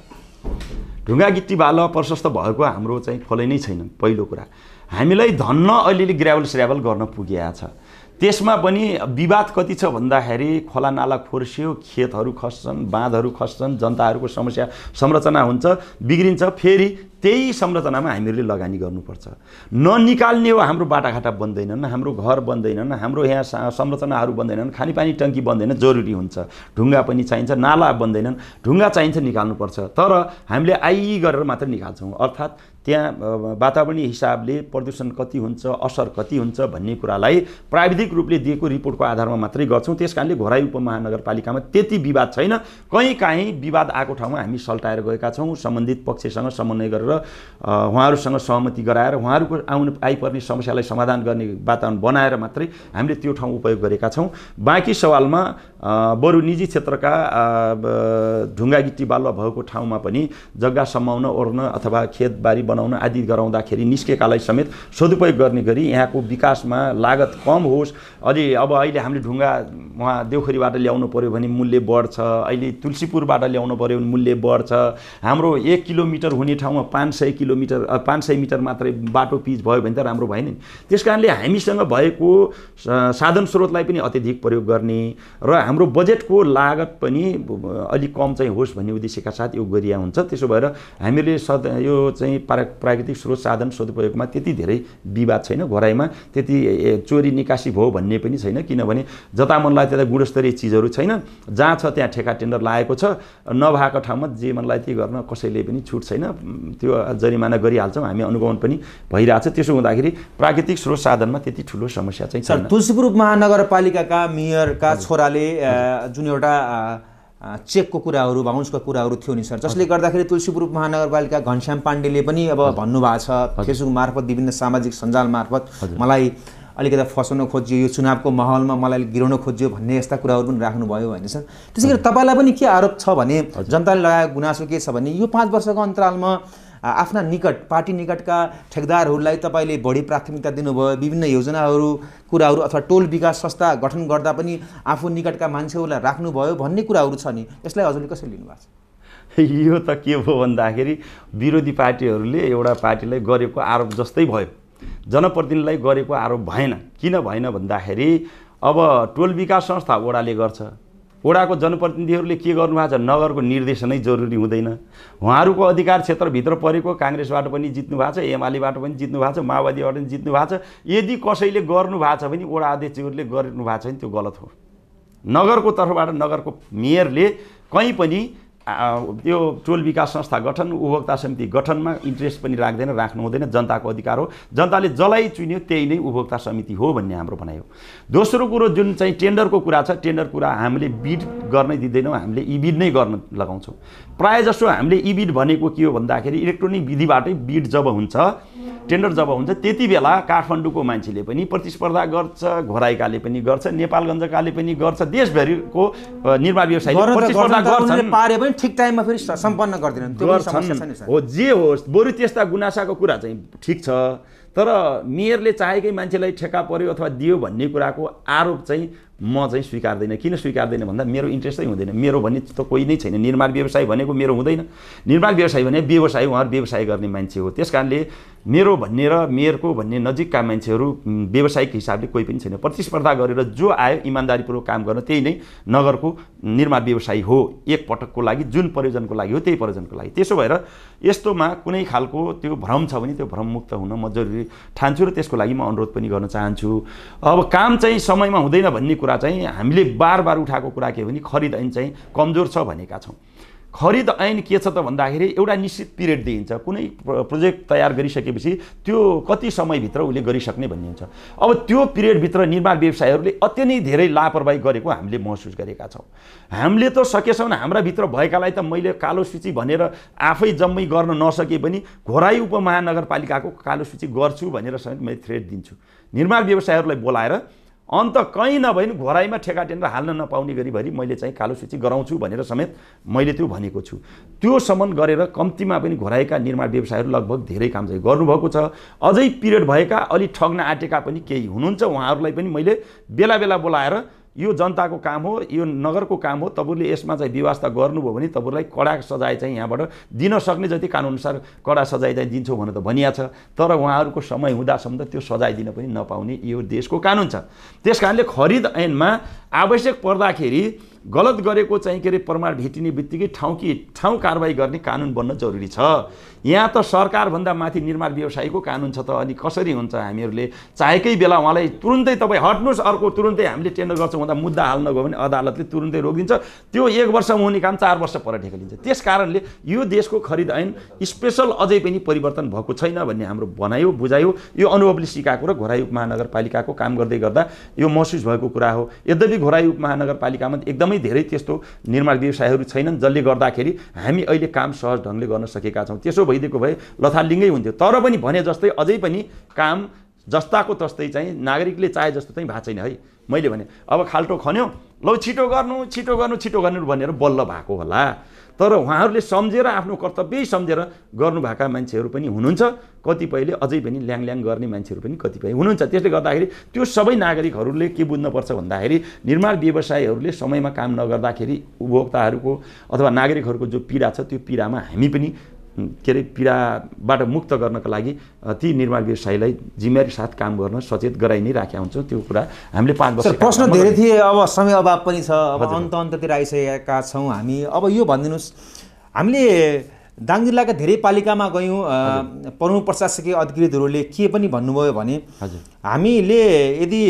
ढुङ्गा गिट्टी बालुवा प्रशस्त भएको हाम्रो चाहिँ खोलै नै छैन। पहिलो कुरा, हामीलाई धन्न अलिअलि ग्राभल स्राभल गर्न पुगेको छ। त्यसमा पनि विवाद कति छ भन्दाखेरि खोला नाला फोर्सियो, खेतहरू खस्छन्, बाँधहरू खस्छन्, जनताहरूको समस्या संरचना हुन्छ, बिग्रिन्छ, फेरि त्यही संरचनामा हामीहरूले लगानी गर्नुपर्छ। ननिकाल्ने हो हाम्रो बाटाघाटा बन्दैनन्, हाम्रो घर बन्दैनन्, हाम्रो यहाँ संरचनाहरू बन्दैनन्, खानेपानी टङ्की बन्दैन, जरुरी हुन्छ। ढुङ्गा पनि चाहिन्छ, नाला बन्दैनन्, ढुङ्गा चाहिन्छ, निकाल्नुपर्छ। तर हामीले आइ गरेर मात्र निकाल्छौँ, अर्थात् त्यहाँ वातावरणीय हिसाबले प्रदूषण कति हुन्छ, असर कति हुन्छ भन्ने कुरालाई प्राविधिक रूपले दिएको रिपोर्टको आधारमा मात्रै गर्छौँ। त्यस कारणले घोराई उपमहानगरपालिकामा त्यति विवाद छैन। कहीँ विवाद आएको ठाउँमा हामी सल्टाएर गएका छौँ, सम्बन्धित पक्षसँग समन्वय गरेर उहाँहरूसँग सहमति गराएर उहाँहरूको आइपर्ने समस्यालाई समाधान गर्ने वातावरण बनाएर मात्रै हामीले त्यो ठाउँ उपयोग गरेका छौँ। बाँकी सवालमा बरु निजी क्षेत्रका ढुङ्गा गिट्टी बालुवा भएको ठाउँमा पनि जग्गा समाउन ओर्न अथवा खेतबारी बनाउन आदि गराउँदाखेरि निस्केकालाई समेत सदुपयोग गर्ने गरी यहाँको विकासमा लागत कम होस्। अब अहिले हामीले ढुङ्गा वहाँ देउखरीबाट ल्याउनु पर्यो भने मूल्य बढ्छ, अहिले तुलसीपुरबाट ल्याउनु पर्यो भने मूल्य बढ्छ। हाम्रो 1 किलोमिटर हुने ठाउँमा 500 मिटर मात्रै बाटो पिच भयो भने त राम्रो भएन नि। त्यस कारणले हामीसँग भएको साधन स्रोतलाई पनि अत्यधिक प्रयोग गर्ने र हाम्रो बजेटको लागत पनि अलिक कम चाहिँ होस् भन्ने उद्देश्यका साथ यो गरिया हुन्छ। त्यसो भएर हामीले यो चाहिँ प्राकृतिक स्रोत साधन सदुपयोगमा त्यति धेरै विवाद छैन। घोराइमा त्यति चोरी निकासी भयो भन्ने पनि छैन, किनभने जता मनलाई त्यता गुणस्तरीय चिजहरू छैन। जहाँ छ त्यहाँ ठेका टेन्डर लागेको छ, नभएको ठाउँमा जे मनलाई त्यही गर्न कसैले पनि छुट छैन। त्यो जरिमाना गरिहाल्छौँ, हामी अनुगमन पनि भइरहेछ। त्यसो हुँदाखेरि प्राकृतिक स्रोत साधनमा त्यति ठुलो समस्या चाहिँ छैन। तुलसीपुर महानगरपालिकाका मेयरका छोराले जुन एउटा चेकको कुराहरू, बाउन्सको कुराहरू थियो नि सर, जसले गर्दाखेरि तुलसीपुर महानगरपालिका घनश्याम पाण्डेले पनि अब भन्नुभएको छ फेसबुक मार्फत, विभिन्न सामाजिक सञ्जाल मार्फत, मलाई अलिकति फसाउन खोजियो, यो चुनावको माहौलमा मलाई गिराउन खोजियो भन्ने यस्ता कुराहरू पनि राख्नुभयो होइन सर। त्यसै गरी तपाईँलाई पनि के आरोप छ भने, जनताले लगाएको गुनासो के छ भने, यो 5 वर्षको अन्तरालमा आफ्ना निकट पार्टी निकटका ठेकदारहरूलाई तपाईँले बढी प्राथमिकता दिनुभयो, विभिन्न योजनाहरू कुराहरू अथवा टोल विकास संस्था गठन गर्दा पनि आफू निकटका मान्छेहरूलाई राख्नुभयो भन्ने कुराहरू छ नि, यसलाई हजुरले कसरी लिनुभएको छ? यो त के भयो भन्दाखेरि विरोधी पार्टीहरूले एउटा पार्टीलाई गरेको आरोप जस्तै भयो, जनप्रतिनिधिलाई गरेको आरोप भएन। किन भएन भन्दाखेरि अब टोल विकास संस्था वडाले गर्छ, वडाको जनप्रतिनिधिहरूले के गर्नुभएको छ, नगरको निर्देशनै जरुरी हुँदैन। उहाँहरूको अधिकार क्षेत्रभित्र परेको काङ्ग्रेसबाट पनि जित्नु भएको छ, एमालेबाट पनि जित्नु भएको छ, माओवादीबाट पनि जित्नु भएको छ। यदि कसैले गर्नु भएको छ भने वडा अध्यक्षहरूले गर्नु भएको छ भने त्यो गलत हो। नगरको तर्फबाट नगरको मेयरले कहीँ पनि त्यो टोल विकास संस्था गठन, उपभोक्ता समिति गठनमा इन्ट्रेस्ट पनि राख्दैन, राख्नु हुँदैन। जनताको अधिकार हो, जनताले जसलाई चुन्यो त्यही नै उपभोक्ता समिति हो भन्ने हाम्रो भनाइ हो। दोस्रो कुरो जुन चाहिँ टेन्डरको कुरा छ, टेन्डर कुरा हामीले बिड गर्नै दिँदैनौँ, हामीले इबिड नै गर्न लगाउँछौँ। प्रायः जसो हामीले इबिड भनेको के हो भन्दाखेरि इलेक्ट्रोनिक विधिबाटै बिड जब हुन्छ, टेन्डर जब हुन्छ, त्यति बेला काठमाडौँको मान्छेले पनि प्रतिस्पर्धा गर्छ, घोराइकाले पनि गर्छ, नेपालगञ्जकाले पनि गर्छ, देशभरिको निर्माण व्यवसायले प्रतिस्पर्धा गर्छन्। ठिक टाइममा फेरि सम्पन्न गर्दैनन्, त्यो पनि समस्या छ नि सर। हो जे होस्, बरु त्यस्ता गुनासाको कुरा चाहिँ ठिक छ, तर मेयरले चाहेकै मान्छेलाई ठेक्का पर्यो अथवा दियो भन्ने कुराको आरोप चाहिँ म चाहिँ स्वीकार्दैन। किन स्वीकार्दैन भन्दा मेरो इन्ट्रेस्टै हुँदैन। मेरो भन्ने त कोही नै छैन। निर्माण व्यवसाय भनेको मेरो हुँदैन। निर्माण व्यवसाय भने व्यवसाय, उहाँहरू व्यवसाय गर्ने मान्छे हो। त्यस कारणले मेरो भन्ने र मेयरको भन्ने नजिकका मान्छेहरू व्यावसायिक हिसाबले कोही पनि छैन। प्रतिस्पर्धा गरेर जो आयो इमान्दारीपूर्वक काम गर्न त्यही नै नगरको निर्माण व्यवसायी हो। एक पटकको लागि जुन प्रयोजनको लागि हो त्यही प्रयोजनको लागि। त्यसो भएर यस्तोमा कुनै खालको त्यो भ्रम छ भने त्यो भ्रममुक्त हुन म जरुरी ठान्छु र त्यसको लागि म अनुरोध पनि गर्न चाहन्छु। अब काम चाहिँ समयमा हुँदैन भन्ने कुरा चाहिँ हामीले बार उठाएको कुरा के हो भने खरिद ऐन चाहिँ कमजोर छ भनेका छौँ। खरिद ऐन के छ त भन्दाखेरि एउटा निश्चित पिरियड दिइन्छ। कुनै प्रोजेक्ट तयार गरिसकेपछि त्यो कति समयभित्र उसले गरिसक्ने भन्ने हुन्छ। अब त्यो पिरियडभित्र निर्माण व्यवसायहरूले अति नै धेरै लापरवाही गरेको हामीले महसुस गरेका छौँ। हामीले त सकेसम्म हाम्रा भित्र भएकालाई त मैले कालो सूची भनेर आफै जम्मै गर्न नसके पनि घोराई उपमहानगरपालिकाको कालो सूची गर्छु भनेर समेत मैले थ्रेट दिन्छु। निर्माण व्यवसायहरूलाई बोलाएर अन्त कहीँ नभए पनि घोराइमा ठेका टेन्डर हाल्न नपाउने गरीभरि मैले चाहिँ कालो सूची गराउँछु भनेर समेत मैले त्यो भनेको छु। त्योसम्म गरेर कम्तीमा पनि घोराइका निर्माण व्यवसायहरू लगभग धेरै काम चाहिँ गर्नुभएको छ। अझै पिरियड भएका अलि ठग्न आँटेका पनि केही हुनुहुन्छ। उहाँहरूलाई पनि मैले बेला बेला बोलाएर यो जनताको काम हो, यो नगरको काम हो, तपाईँले यसमा चाहिँ व्यवस्था गर्नुभयो भने तपाईँलाई कडा सजाय चाहिँ यहाँबाट दिन सक्ने जति कानुनअनुसार कडा सजाय चाहिँ दिन्छौँ भनेर त भनिया छ। तर उहाँहरूको समय हुँदासम्म त त्यो सजाय दिन पनि नपाउने यो देशको कानुन छ। त्यस कारणले खरिद ऐनमा आवश्यक पर्दाखेरि गलत गरेको चाहिँ के अरे प्रमाण भेटिने बित्तिकै ठाउँ कारबाही गर्ने कानुन बन्न जरुरी छ। यहाँ त सरकारभन्दा माथि निर्माण व्यवसायीको कानुन छ त अनि कसरी हुन्छ? हामीहरूले चाहेकै बेला उहाँलाई तुरुन्तै तपाईँ हट्नुहोस् अर्को तुरुन्तै हामीले टेन्डर गर्छौँ भन्दा मुद्दा हाल्न गयो भने अदालतले तुरुन्तै रोकिदिन्छ। त्यो 1 वर्षमा हुने काम 4 वर्ष पर ढेकलिन्छ। त्यस कारणले यो देशको खरिद ऐन स्पेसल अझै पनि परिवर्तन भएको छैन भन्ने हाम्रो भनाइ हो, बुझाइ हो। यो अनुभवले सिकाएको र घोराई उपमहानगरपालिकाको काम गर्दै गर्दा यो महसुस भएको कुरा हो। यद्यपि घोराई उपमहानगरपालिकामा एकदमै धेरै त्यस्तो निर्माण व्यवसायहरू छैनन् जसले गर्दाखेरि हामी अहिले काम सहज ढङ्गले गर्न सकेका छौँ। त्यसो भइदिएको भए लथालिङ्गै हुन्थ्यो। तर पनि भने जस्तै अझै पनि काम जस्ताको तस्तै चाहिँ नागरिकले चाहे जस्तो चाहिँ भएको छैन है। मैले भने अब खाल्टो खन्यो, लौ छिटो गर्नु भनेर बल्ल भएको होला। तर उहाँहरूले सम्झेर आफ्नो कर्तव्य सम्झेर गर्नुभएका मान्छेहरू पनि हुनुहुन्छ। कतिपयले अझै पनि ल्याङ गर्ने मान्छेहरू पनि कतिपय हुनुहुन्छ। त्यसले गर्दाखेरि त्यो सबै नागरिकहरूले के बुझ्नुपर्छ भन्दाखेरि निर्माण व्यवसायीहरूले समयमा काम नगर्दाखेरि उपभोक्ताहरूको अथवा नागरिकहरूको जो पीडा छ त्यो पीडामा हामी पनि के अरे पीडाबाट मुक्त गर्नका लागि ती निर्माण व्यवसायीलाई जिम्मेवारी साथ काम गर्न सचेत गराइ नै राखेका हुन्छौँ। त्यो कुरा हामीले 5 वर्ष प्रश्न धेरै थिए। अब समय अभाव पनि छ। अब अन्ततिर आइसकेका छौँ हामी। अब यो भनिदिनुहोस्, हामीले दाङ जिल्लाका धेरै पालिकामा गयौँ। प्रमुख प्रशासकीय अधिकृतहरूले के पनि भन्नुभयो भने हामीले यदि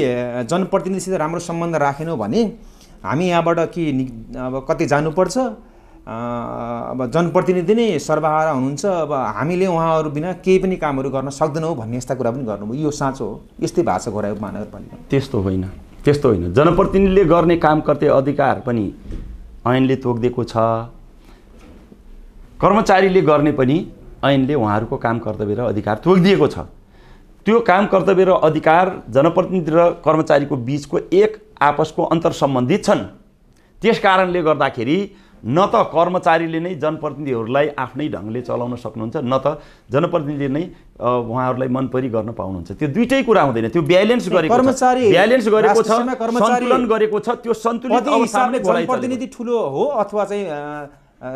जनप्रतिनिधिसित राम्रो सम्बन्ध राखेनौँ भने हामी यहाँबाट अब कतै जानुपर्छ। अब जनप्रतिनिधि नै सर्वहारा हुनुहुन्छ। अब हामीले उहाँहरू बिना केही पनि कामहरू गर्न सक्दैनौँ भन्ने यस्ता कुरा पनि गर्नुभयो। यो साँचो हो? यस्तै भएको छ घोराई उपमहानगरपालिका? त्यस्तो होइन। जनप्रतिनिधिले गर्ने काम कर्तव्य अधिकार पनि ऐनले तोकिदिएको छ। कर्मचारीले गर्ने पनि ऐनले उहाँहरूको काम कर्तव्य र अधिकार तोकिदिएको छ। त्यो काम कर्तव्य र अधिकार जनप्रतिनिधि र कर्मचारीको बिचको एक आपसको अन्तर्सम्बन्धित छन्। त्यस कारणले गर्दाखेरि न त कर्मचारीले नै जनप्रतिनिधिहरूलाई आफ्नै ढङ्गले चलाउन सक्नुहुन्छ, न त जनप्रतिनिधिले नै उहाँहरूलाई मनपरी गर्न पाउनुहुन्छ। त्यो दुईटै कुरा हुँदैन। त्यो ब्यालेन्स गरेको छ, सन्तुलन गरेको छ। त्यो सन्तुलित अवस्थामा जनप्रतिनिधि ठुलो हो अथवा चाहिँ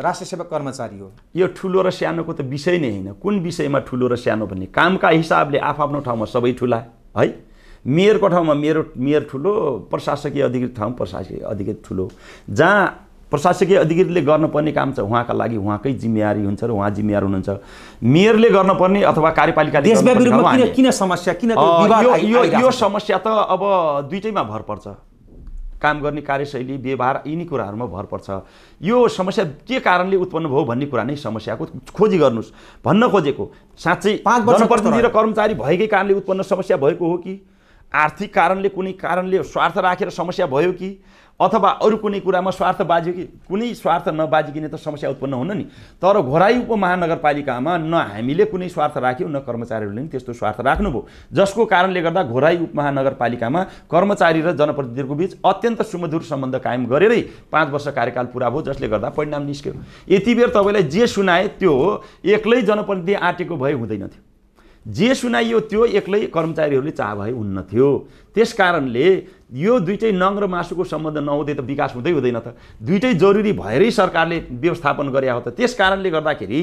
राष्ट्र सेवक कर्मचारी हो? यो ठुलो र सानोको त विषय नै होइन। कुन विषयमा ठुलो र सानो भन्ने कामका हिसाबले आफ्नो ठाउँमा सबै ठुला है। मेयरको ठाउँमा मेयर ठुलो, प्रशासकीय अधिकृत ठाउँ प्रशासकीय अधिकृत ठुलो। जहाँ प्रशासकीय अधिकृतले गर्नुपर्ने काम छ उहाँका लागि उहाँकै जिम्मेवारी हुन्छ र उहाँ जिम्मेवार हुनुहुन्छ। मेयरले गर्नुपर्ने अथवा कार्यपालिकाले किन समस्या किन यो समस्या त अब दुईटैमा भर पर्छ। काम गर्ने कार्यशैली, व्यवहार, यिनी कुराहरूमा भर पर्छ। यो समस्या के कारणले उत्पन्न भयो भन्ने कुरा नै समस्याको खोजी गर्नुहोस्। भन्न खोजेको साँच्चै जनप्रतिनिधि र कर्मचारी भएकै कारणले उत्पन्न समस्या भएको हो कि आर्थिक कारणले कुनै कारणले स्वार्थ राखेर समस्या भयो कि अथवा अरू कुनै कुरामा स्वार्थ बाज्यो कि कुनै स्वार्थ नबाजिकन त समस्या उत्पन्न हुन नि। तर घोराई उपमहानगरपालिकामा न हामीले कुनै स्वार्थ राख्यौँ न कर्मचारीहरूले पनि त्यस्तो स्वार्थ राख्नुभयो, जसको कारणले गर्दा घोराई उपमहानगरपालिकामा कर्मचारी र जनप्रतिनिधिहरूको बीच अत्यन्त सुमधुर सम्बन्ध कायम गरेरै 5 वर्ष कार्यकाल पुरा भयो, जसले गर्दा परिणाम निस्क्यो। यति बेर तपाईँलाई जे सुनाए त्यो एक्लै जनप्रतिनिधि आँटेको भए हुँदैन थियो, जे सुनाइयो त्यो एक्लै कर्मचारीहरूले चाह भए हुन्न थियो। त्यस कारणले यो दुईटै नङ र मासुको सम्बन्ध नहुँदै त विकास हुँदै हुँदैन त, दुईटै जरुरी भएरै सरकारले व्यवस्थापन गरे हो त। त्यस कारणले गर्दाखेरि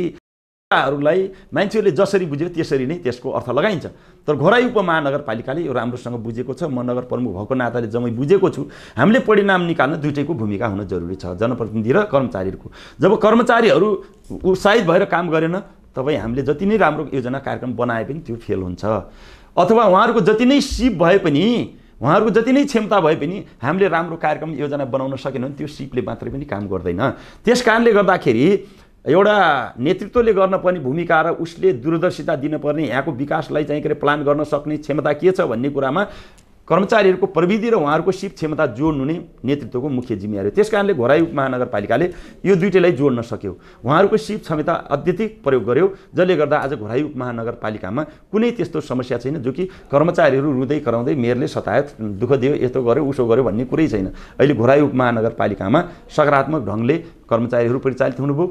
हरूलाई मान्छेहरूले जसरी बुझ्यो त्यसरी नै त्यसको अर्थ लगाइन्छ। तर घोराई उपमहानगरपालिकाले यो राम्रोसँग बुझेको छ, म नगर प्रमुख भएको नाताले जम्मै बुझेको छु। हामीले परिणाम निकाल्न दुईटैको भूमिका हुन जरुरी छ, जनप्रतिनिधि र कर्मचारीहरूको। जब कर्मचारीहरू उत्साहित भएर काम गरेन तपाईँ हामीले जति नै राम्रो योजना कार्यक्रम बनाए पनि त्यो फेल हुन्छ, अथवा उहाँहरूको जति नै सिप भए पनि उहाँहरूको जति नै क्षमता भए पनि हामीले राम्रो कार्यक्रम योजना बनाउन सकेनौँ भने त्यो सिपले मात्रै पनि काम गर्दैन। त्यस कारणले गर्दाखेरि एउटा नेतृत्वले गर्न पर्ने भूमिका र उसले दूरदर्शिता दिनुपर्ने यहाँको विकासलाई चाहिँ के प्लान गर्न सक्ने क्षमता के छ भन्ने कुरामा कर्मचारीहरूको प्रविधि र उहाँहरूको सिप क्षमता जोड्नु नै नेतृत्वको मुख्य जिम्मेवारी हो। त्यस कारणले घोराई उपमहानगरपालिकाले यो दुईटैलाई जोड्न सक्यो, उहाँहरूको सिप क्षमता अत्यधिक प्रयोग गर्यो, जसले गर्दा आज घोराई उपमहानगरपालिकामा कुनै त्यस्तो समस्या छैन जो कि कर्मचारीहरू रुँदै कराउँदै मेयरले सतायो, दुःख दियो, यस्तो गर्यो उसो गर्यो भन्ने कुरै छैन। अहिले घोराई उपमहानगरपालिकामा सकारात्मक ढङ्गले कर्मचारीहरू परिचालित हुनुभयो,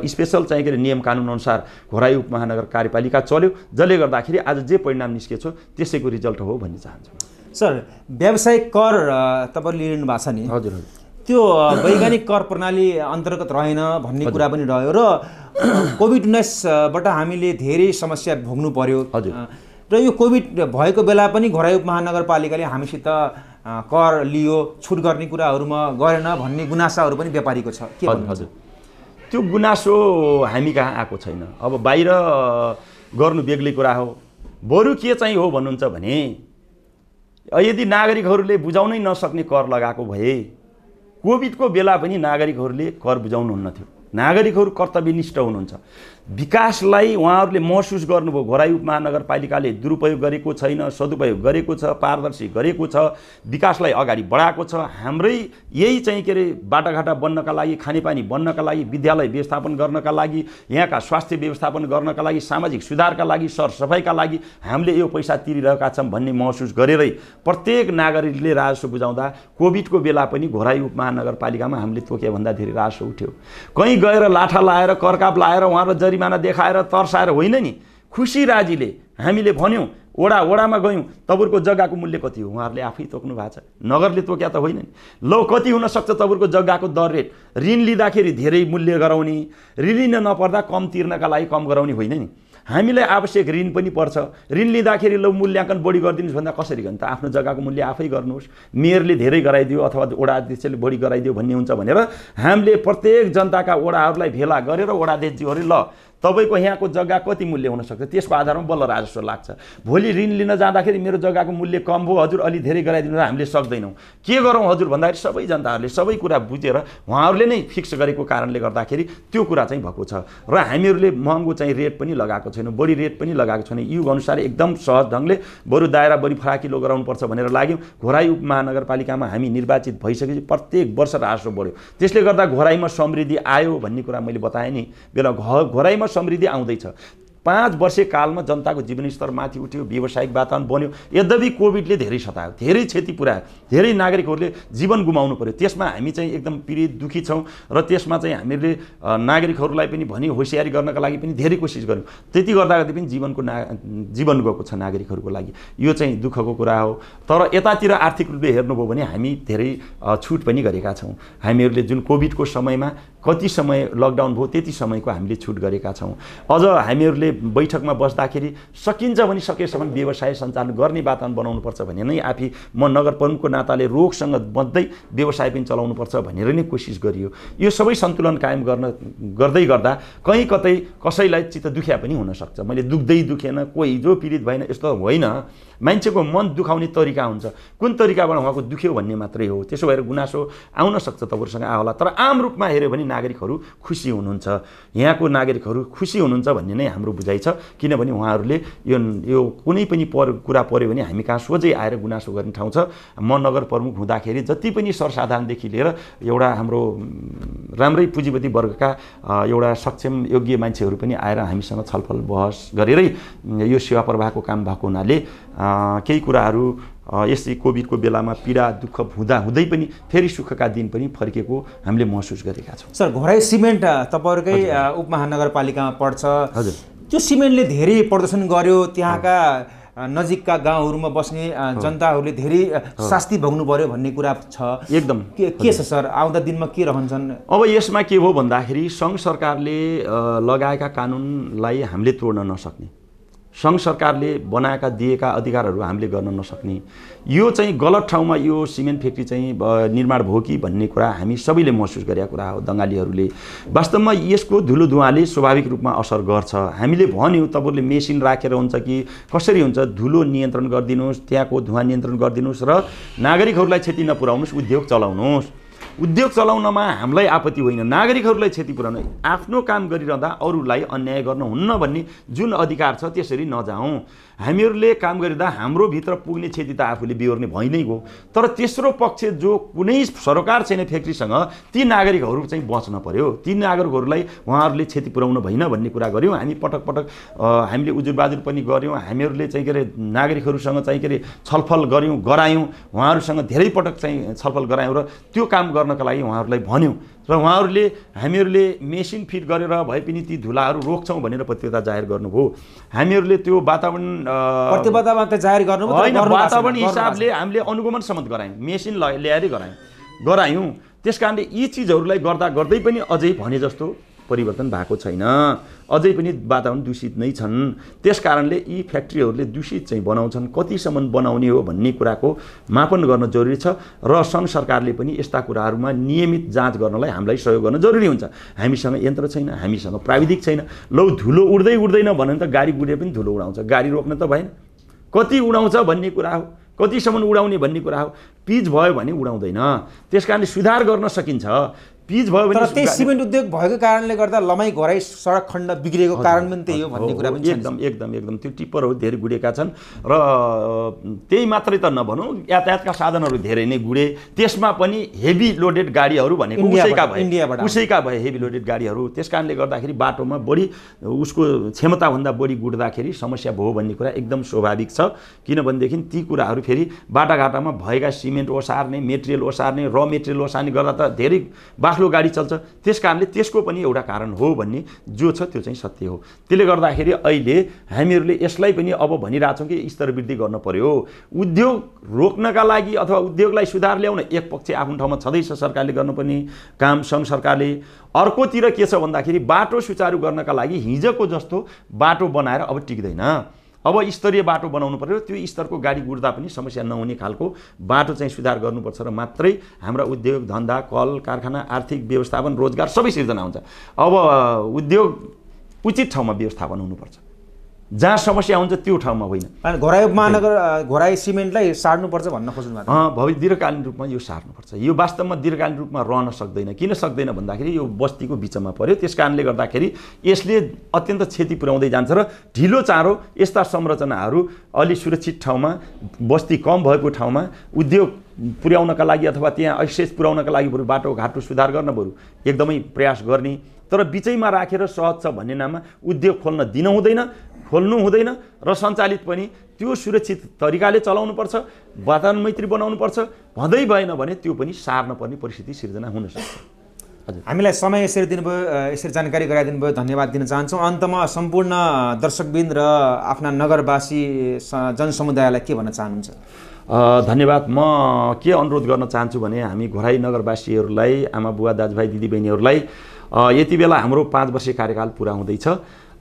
स्पेसल चाहिँ के अरे नियम कानुन अनुसार घोराई उपमहानगर कार्यपालिका चल्यो, जसले गर्दाखेरि आज जे परिणाम निस्केछ त्यसैको रिजल्ट हो भन्ने चाहन्छु। सर, व्यावसायिक कर तपाईँले लिनु भएको छ नि, हजुर, त्यो वैज्ञानिक कर प्रणाली अन्तर्गत रहेन भन्ने कुरा पनि रह्यो र कोभिड-19बाट हामीले धेरै समस्या भोग्नु पर्यो। हजुर, र यो कोभिड भएको बेला पनि घोराई उपमहानगरपालिकाले हामीसित कर लियो, छुट गर्ने कुराहरूमा गरेन भन्ने गुनासाहरू पनि व्यापारीको छ। के हजुर, त्यो गुनासो हामी कहाँ आएको छैन। अब बाहिर गर्नु बेग्लै कुरा हो, बरु के चाहिँ हो भन्नुहुन्छ भने यदि नागरिकहरूले बुझाउनै नसक्ने कर लगाएको भए कोभिडको बेला पनि नागरिकहरूले कर बुझाउनुहुन्न थियो। नागरिकहरू कर्तव्यनिष्ठ हुनुहुन्छ, विकासलाई उहाँहरूले महसुस गर्नुभयो। घोराई उपमहानगरपालिकाले दुरुपयोग गरेको छैन, सदुपयोग गरेको छ, पारदर्शी गरेको छ, विकासलाई अगाडि बढाएको छ। हाम्रै यही चाहिँ के अरे बाटाघाटा बन्नका लागि, खानेपानी बन्नका लागि, विद्यालय व्यवस्थापन गर्नका लागि, यहाँका स्वास्थ्य व्यवस्थापन गर्नका लागि, सामाजिक सुधारका लागि, सरसफाइका लागि हामीले यो पैसा तिरिरहेका छौँ भन्ने महसुस गरेरै प्रत्येक नागरिकले राजस्व बुझाउँदा कोभिडको बेला पनि घोराई उपमहानगरपालिकामा हामीले तोके भन्दा धेरै राजस्व उठ्यो। कहीँ गएर लाठा लाएर करकाप लाएर उहाँलाई जरिमाना देखाएर तर्साएर होइन नि, खुसी राजीले हामीले भन्यौँ, वडामा गयौँ, तपाईँहरूको जग्गाको मूल्य कति हो, उहाँहरूले आफै तोक्नु भएको छ, नगरले तोक्या त होइन नि। ल कति हुनसक्छ तपाईँहरूको जग्गाको दर रेट, ऋण लिँदाखेरि धेरै मूल्य गराउने, ऋण लिन नपर्दा कम तिर्नका लागि कम गराउने होइन नि। हामीलाई आवश्यक ऋण पनि पर्छ, ऋण लिँदाखेरि ल मूल्याङ्कन बढी गरिदिनुहोस् भन्दा कसरी गर्ने त? आफ्नो जग्गाको मूल्य आफै गर्नुहोस्, मेयरले धेरै गराइदियो अथवा वडा अध्यक्षले बढी गराइदियो भन्ने हुन्छ भनेर हामीले प्रत्येक जनताका वडाहरूलाई भेला गरेर वडा अध्यक्षज्यूहरू ल तपाईँको यहाँको जग्गा कति मूल्य हुनसक्छ त्यसको आधारमा बल्ल राजस्व लाग्छ। भोलि ऋण लिन जाँदाखेरि मेरो जग्गाको मूल्य कम भयो, हजुर अलि धेरै गराइदिनु, हामीले सक्दैनौँ, के गरौँ हजुर भन्दाखेरि सबै जनताहरूले सबै कुरा बुझेर उहाँहरूले नै फिक्स गरेको कारणले गर्दाखेरि त्यो कुरा चाहिँ भएको छ। र हामीहरूले महँगो चाहिँ रेट पनि लगाएको छैनौँ, बढी रेट पनि लगाएको छैनौँ, युग अनुसार एकदम सहज ढङ्गले बरु दायरा बढी फराकिलो गराउनुपर्छ भनेर लाग्यौँ। घोराई उपमहानगरपालिकामा हामी निर्वाचित भइसकेपछि प्रत्येक वर्ष राजस्व बढ्यो, त्यसले गर्दा घोराईमा समृद्धि आयो भन्ने कुरा मैले बताएँ नि। बेला घोराईमा समृद्धि आउँदैछ। 5 वर्षे कालमा जनताको जीवनस्तर माथि उठ्यो, व्यावसायिक वातावरण बन्यो। यद्यपि कोभिडले धेरै सतायो, धेरै क्षति पुर्यायो, धेरै नागरिकहरूले जीवन गुमाउनु पर्यो। त्यसमा हामी चाहिँ एकदम पीडित दुखी छौँ र त्यसमा चाहिँ हामीले नागरिकहरूलाई पनि भनी होसियारी गर्नका लागि पनि धेरै कोसिस गर्यौँ। त्यति गर्दा पनि जीवन गएको छ नागरिकहरूको लागि, यो चाहिँ दुःखको कुरा हो। तर यतातिर आर्थिक रूपले हेर्नुभयो भने हामी धेरै छुट पनि गरेका छौँ। हामीहरूले जुन कोभिडको समयमा कति समय लकडाउन भयो त्यति समयको हामीले छुट गरेका छौँ। अझ हामीहरूले बैठकमा बस्दाखेरि सकिन्छ भने सकेसम्म व्यवसाय सञ्चालन गर्ने वातावरण बनाउनुपर्छ भने नै आफै म नगर प्रमुखको नाताले रोगसँग बच्दै व्यवसाय पनि चलाउनुपर्छ भनेर नै कोसिस गरियो। यो सबै सन्तुलन कायम गर्दै गर्दा कहीँ कतै कसैलाई चित्त दुख्या पनि हुनसक्छ। मैले दुखेन, कोही जो पीडित भएन यस्तो होइन। मान्छेको मन दुखाउने तरिका हुन्छ, कुन तरिकाबाट उहाँको दुख्यो भन्ने मात्रै हो। त्यसो भएर गुनासो आउन सक्छ, तपाईँहरूसँग आउला। तर आम रूपमा हेऱ्यो भने नागरिकहरू खुसी हुनुहुन्छ, यहाँको नागरिकहरू खुसी हुनुहुन्छ भन्ने नै हाम्रो बुझाइ छ। किनभने उहाँहरूले यो कुनै पनि कुरा पर्यो भने हामी कहाँ सोझै आएर गुनासो गर्ने ठाउँ छ। म नगर प्रमुख हुँदाखेरि जति पनि सर्वसाधारणदेखि लिएर एउटा हाम्रो राम्रै पुँजीपति वर्गका एउटा सक्षम योग्य मान्छेहरू पनि आएर हामीसँग छलफल बहस गरेरै यो सेवा प्रवाहको काम भएको हुनाले केही कुराहरू यसै कोभिडको बेलामा पीडा दुःख हुँदै पनि फेरि सुखका दिन पनि फर्केको हामीले महसुस गरेका छौँ। सर, घोराई सिमेन्ट तपाईँहरूकै उपमहानगरपालिकामा पर्छ। हजुर, त्यो सिमेन्टले धेरै प्रदर्शन गर्यो, त्यहाँका नजिकका गाउँहरूमा बस्ने जनताहरूले धेरै शास्ति भोग्नु पर्यो भन्ने कुरा छ। एकदम के छ सर, आउँदा दिनमा के रहन्छन्? अब यसमा के हो भन्दाखेरि सङ्घ सरकारले लगाएका कानुनलाई हामीले तोड्न नसक्ने, सङ्घ सरकारले बनाएका दिएका अधिकारहरू हामीले गर्न नसक्ने, यो चाहिँ गलत ठाउँमा यो सिमेन्ट फ्याक्ट्री चाहिँ निर्माण भयो कि भन्ने कुरा हामी सबैले महसुस गरेका कुरा हो। दङ्गालीहरूले वास्तवमा यसको धुलो धुवाँले स्वाभाविक रूपमा असर गर्छ। हामीले भन्यौँ तपाईँहरूले मेसिन राखेर हुन्छ कि कसरी हुन्छ, धुलो नियन्त्रण गरिदिनुहोस्, त्यहाँको धुवाँ नियन्त्रण गरिदिनुहोस् र नागरिकहरूलाई क्षति नपुर्याउनुहोस्, उद्योग चलाउनुहोस्। उद्योग चलाउनमा हामीलाई आपत्ति होइन, नागरिकहरूलाई क्षति पुर्याउनु, आफ्नो काम गरिरहँदा अरूलाई अन्याय गर्नुहुन्न भन्ने जुन अधिकार छ त्यसरी नजाउँ। हामीहरूले काम गरिँदा हाम्रो भित्र पुग्ने क्षति त आफूले बिहोर्ने भइ नै गयो। तर तेस्रो पक्ष जो कुनै सरोकार छैन फ्याक्ट्रीसँग, ती नागरिकहरू चाहिँ बच्न पर्यो, ती नागरिकहरूलाई उहाँहरूले क्षति पुर्याउनु भएन भन्ने कुरा गऱ्यौँ। हामी पटक पटक हामीले उजुरबाजुर पनि गऱ्यौँ, हामीहरूले चाहिँ के अरे नागरिकहरूसँग चाहिँ के अरे छलफल गरायौँ, उहाँहरूसँग धेरै पटक चाहिँ छलफल गरायौँ र त्यो काम गर्नका लागि उहाँहरूलाई भन्यौँ र उहाँहरूले हामीहरूले मेसिन फिट गरेर भए पनि ती धुलाहरू रोक्छौँ भनेर प्रतिबद्धता जाहेर गर्नुभयो। हामीहरूले त्यो वातावरण प्रतिबद्धता जाहेर गर्नुभयो होइन, वातावरण हिसाबले हामीले अनुगमन समेत गरायौँ, मेसिन ल्याएर गरायौँ। त्यस कारणले यी चिजहरूलाई गर्दै पनि अझै भने जस्तो परिवर्तन भएको छैन, अझै पनि वातावरण दूषित नै छन्। त्यस कारणले यी फ्याक्ट्रीहरूले दूषित चाहिँ बनाउँछन्, कतिसम्म बनाउने हो भन्ने कुराको मापन गर्न जरुरी छ र सङ्घ सरकारले पनि यस्ता कुराहरूमा नियमित जाँच गर्नलाई हामीलाई सहयोग गर्न जरुरी हुन्छ। हामीसँग यन्त्र छैन, हामीसँग प्राविधिक छैन। लौ धुलो उड्दैन भने त गाडी गुडेर पनि धुलो उडाउँछ, गाडी रोक्न त भएन। कति उडाउँछ भन्ने कुरा हो, कतिसम्म उडाउने भन्ने कुरा हो। पिच भयो भने उडाउँदैन, त्यस कारणले सुधार गर्न सकिन्छ। पिच भयो भने तर त्यही सिमेन्ट उद्योग भएको कारणले गर्दा लमाई घोराई सडक खण्ड बिग्रेको कारण पनि त्यही हो भन्ने कुरा पनि एकदम त्यो टिप्परहरू धेरै गुडेका छन् र त्यही मात्रै त नभनौँ, यातायातका साधनहरू धेरै नै गुडे। त्यसमा पनि हेभी लोडेड गाडीहरू भनेको उसैका भए हेभी लोडेड गाडीहरू। त्यस कारणले गर्दाखेरि बाटोमा बढी उसको क्षमताभन्दा बढी गुड्दाखेरि समस्या भयो भन्ने कुरा एकदम स्वाभाविक छ। किनभनेदेखि ती कुराहरू फेरि बाटाघाटामा भएका सिमेन्ट ओसार्ने, मेटेरियल ओसार्ने, र मेटेरियल ओसार्ने गर्दा त धेरै बाक्लो गाडी चल्छ। त्यस कारणले त्यसको पनि एउटा कारण हो भन्ने जो छ त्यो चाहिँ सत्य हो। त्यसले गर्दाखेरि अहिले हामीहरूले यसलाई पनि अब भनिरहेछौँ कि स्तर वृद्धि गर्न पर्यो। उद्योग रोक्नका लागि अथवा उद्योगलाई सुधार ल्याउन एक पक्ष आफ्नो ठाउँमा छँदैछ सरकारले गर्नुपर्ने काम, सङ्घ सरकारले। अर्कोतिर के छ भन्दाखेरि बाटो सुचारू गर्नका लागि हिजोको जस्तो बाटो बनाएर अब टिक्दैन। अब स्तरीय बाटो बनाउनु पर्यो, त्यो स्तरको गाडी गुड्दा पनि समस्या नहुने खालको बाटो चाहिँ सुधार गर्नुपर्छ र मात्रै हाम्रा उद्योग धन्दा, कल कारखाना, आर्थिक व्यवस्थापन, रोजगार सबै सिर्जना हुन्छ। अब उद्योग उचित ठाउँमा व्यवस्थापन हुनुपर्छ, जहाँ समस्या हुन्छ त्यो ठाउँमा होइन। घोराई उपमहानगर घोराई सिमेन्टलाई सार्नुपर्छ भन्न खोज्नु भएको? भविष्य दीर्घकालीन रूपमा यो सार्नुपर्छ। यो वास्तवमा दीर्घकालीन रूपमा रहन सक्दैन। किन सक्दैन भन्दाखेरि यो बस्तीको बिचमा पर्यो, त्यस कारणले गर्दाखेरि यसले अत्यन्त क्षति पुर्याउँदै जान्छ र ढिलो चाँडो यस्ता संरचनाहरू अलि सुरक्षित ठाउँमा, बस्ती कम भएको ठाउँमा उद्योग पुर्याउनका लागि अथवा त्यहाँ एक्सेस पुर्याउनका लागि बरु बाटोघाटो सुधार गर्न बरु एकदमै प्रयास गर्ने। तर बिचैमा राखेर सहज छ भन्ने नाममा उद्योग खोल्नु हुँदैन र सञ्चालित पनि त्यो सुरक्षित तरिकाले चलाउनुपर्छ, वातावरण मैत्री बनाउनुपर्छ। भन्दै भएन भने त्यो पनि सार्न पर्ने परिस्थिति सिर्जना हुन सक्छ। हजुर, हामीलाई समय यसरी दिनुभयो, यसरी जानकारी गराइदिनु भयो, धन्यवाद दिन चाहन्छौँ। अन्तमा सम्पूर्ण दर्शकवृन्द र आफ्ना नगरवासी जनसमुदायलाई के भन्न चाहनुहुन्छ? धन्यवाद। म के अनुरोध गर्न चाहन्छु भने हामी घोराई नगरवासीहरूलाई, आमा बुवा दाजुभाइ दिदीबहिनीहरूलाई यति बेला हाम्रो 5 वर्षीय कार्यकाल पुरा हुँदैछ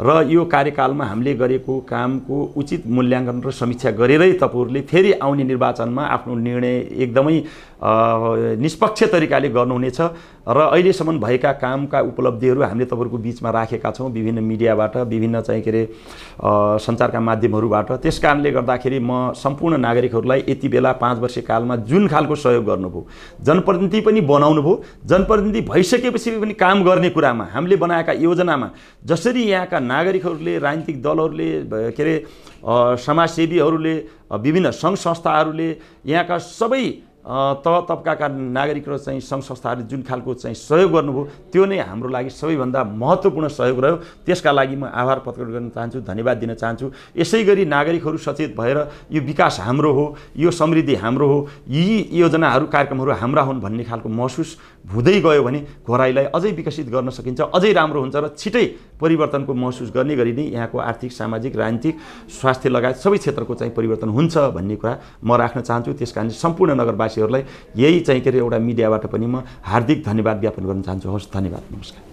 र यो कार्यकालमा हामीले गरेको कामको उचित मूल्याङ्कन र समीक्षा गरेरै तपाईँहरूले फेरि आउने निर्वाचनमा आफ्नो निर्णय एकदमै निष्पक्ष तरिकाले गर्नुहुनेछ र अहिलेसम्म भएका कामका उपलब्धिहरू हामीले तपाईँहरूको बिचमा राखेका छौँ विभिन्न मिडियाबाट विभिन्न चाहिँ के अरे सञ्चारका माध्यमहरूबाट। त्यस कारणले गर्दाखेरि म सम्पूर्ण नागरिकहरूलाई यति बेला 5 वर्ष कालमा जुन खालको सहयोग गर्नुभयो, जनप्रतिनिधि पनि बनाउनु भयो, जनप्रतिनिधि भइसकेपछि पनि काम गर्ने कुरामा हामीले बनाएका योजनामा जसरी यहाँका नागरिकहरूले, राजनीतिक दलहरूले, के अरे समाजसेवीहरूले, विभिन्न सङ्घ संस्थाहरूले, यहाँका सबै तह तबकाका नागरिक र चाहिँ सङ्घ संस्थाहरूले जुन खालको चाहिँ सहयोग गर्नुभयो त्यो नै हाम्रो लागि सबैभन्दा महत्त्वपूर्ण सहयोग रह्यो। त्यसका लागि म आभार प्रकट गर्न चाहन्छु, धन्यवाद दिन चाहन्छु। यसै गरी नागरिकहरू सचेत भएर यो विकास हाम्रो हो, यो समृद्धि हाम्रो हो, यी योजनाहरू कार्यक्रमहरू हाम्रा हुन् भन्ने खालको महसुस हुँदै गयो भने घोराईलाई अझै विकसित गर्न सकिन्छ, अझै राम्रो हुन्छ र छिटै परिवर्तनको महसुस गर्ने गरी नै यहाँको आर्थिक, सामाजिक, राजनीतिक, स्वास्थ्य लगायत सबै क्षेत्रको चाहिँ परिवर्तन हुन्छ भन्ने कुरा म राख्न चाहन्छु। त्यसकारण सम्पूर्ण नगरवासीहरूलाई यही चाहिँ के अरे एउटा मिडियाबाट पनि म हार्दिक धन्यवाद ज्ञापन गर्न चाहन्छु। हवस्, धन्यवाद, नमस्कार।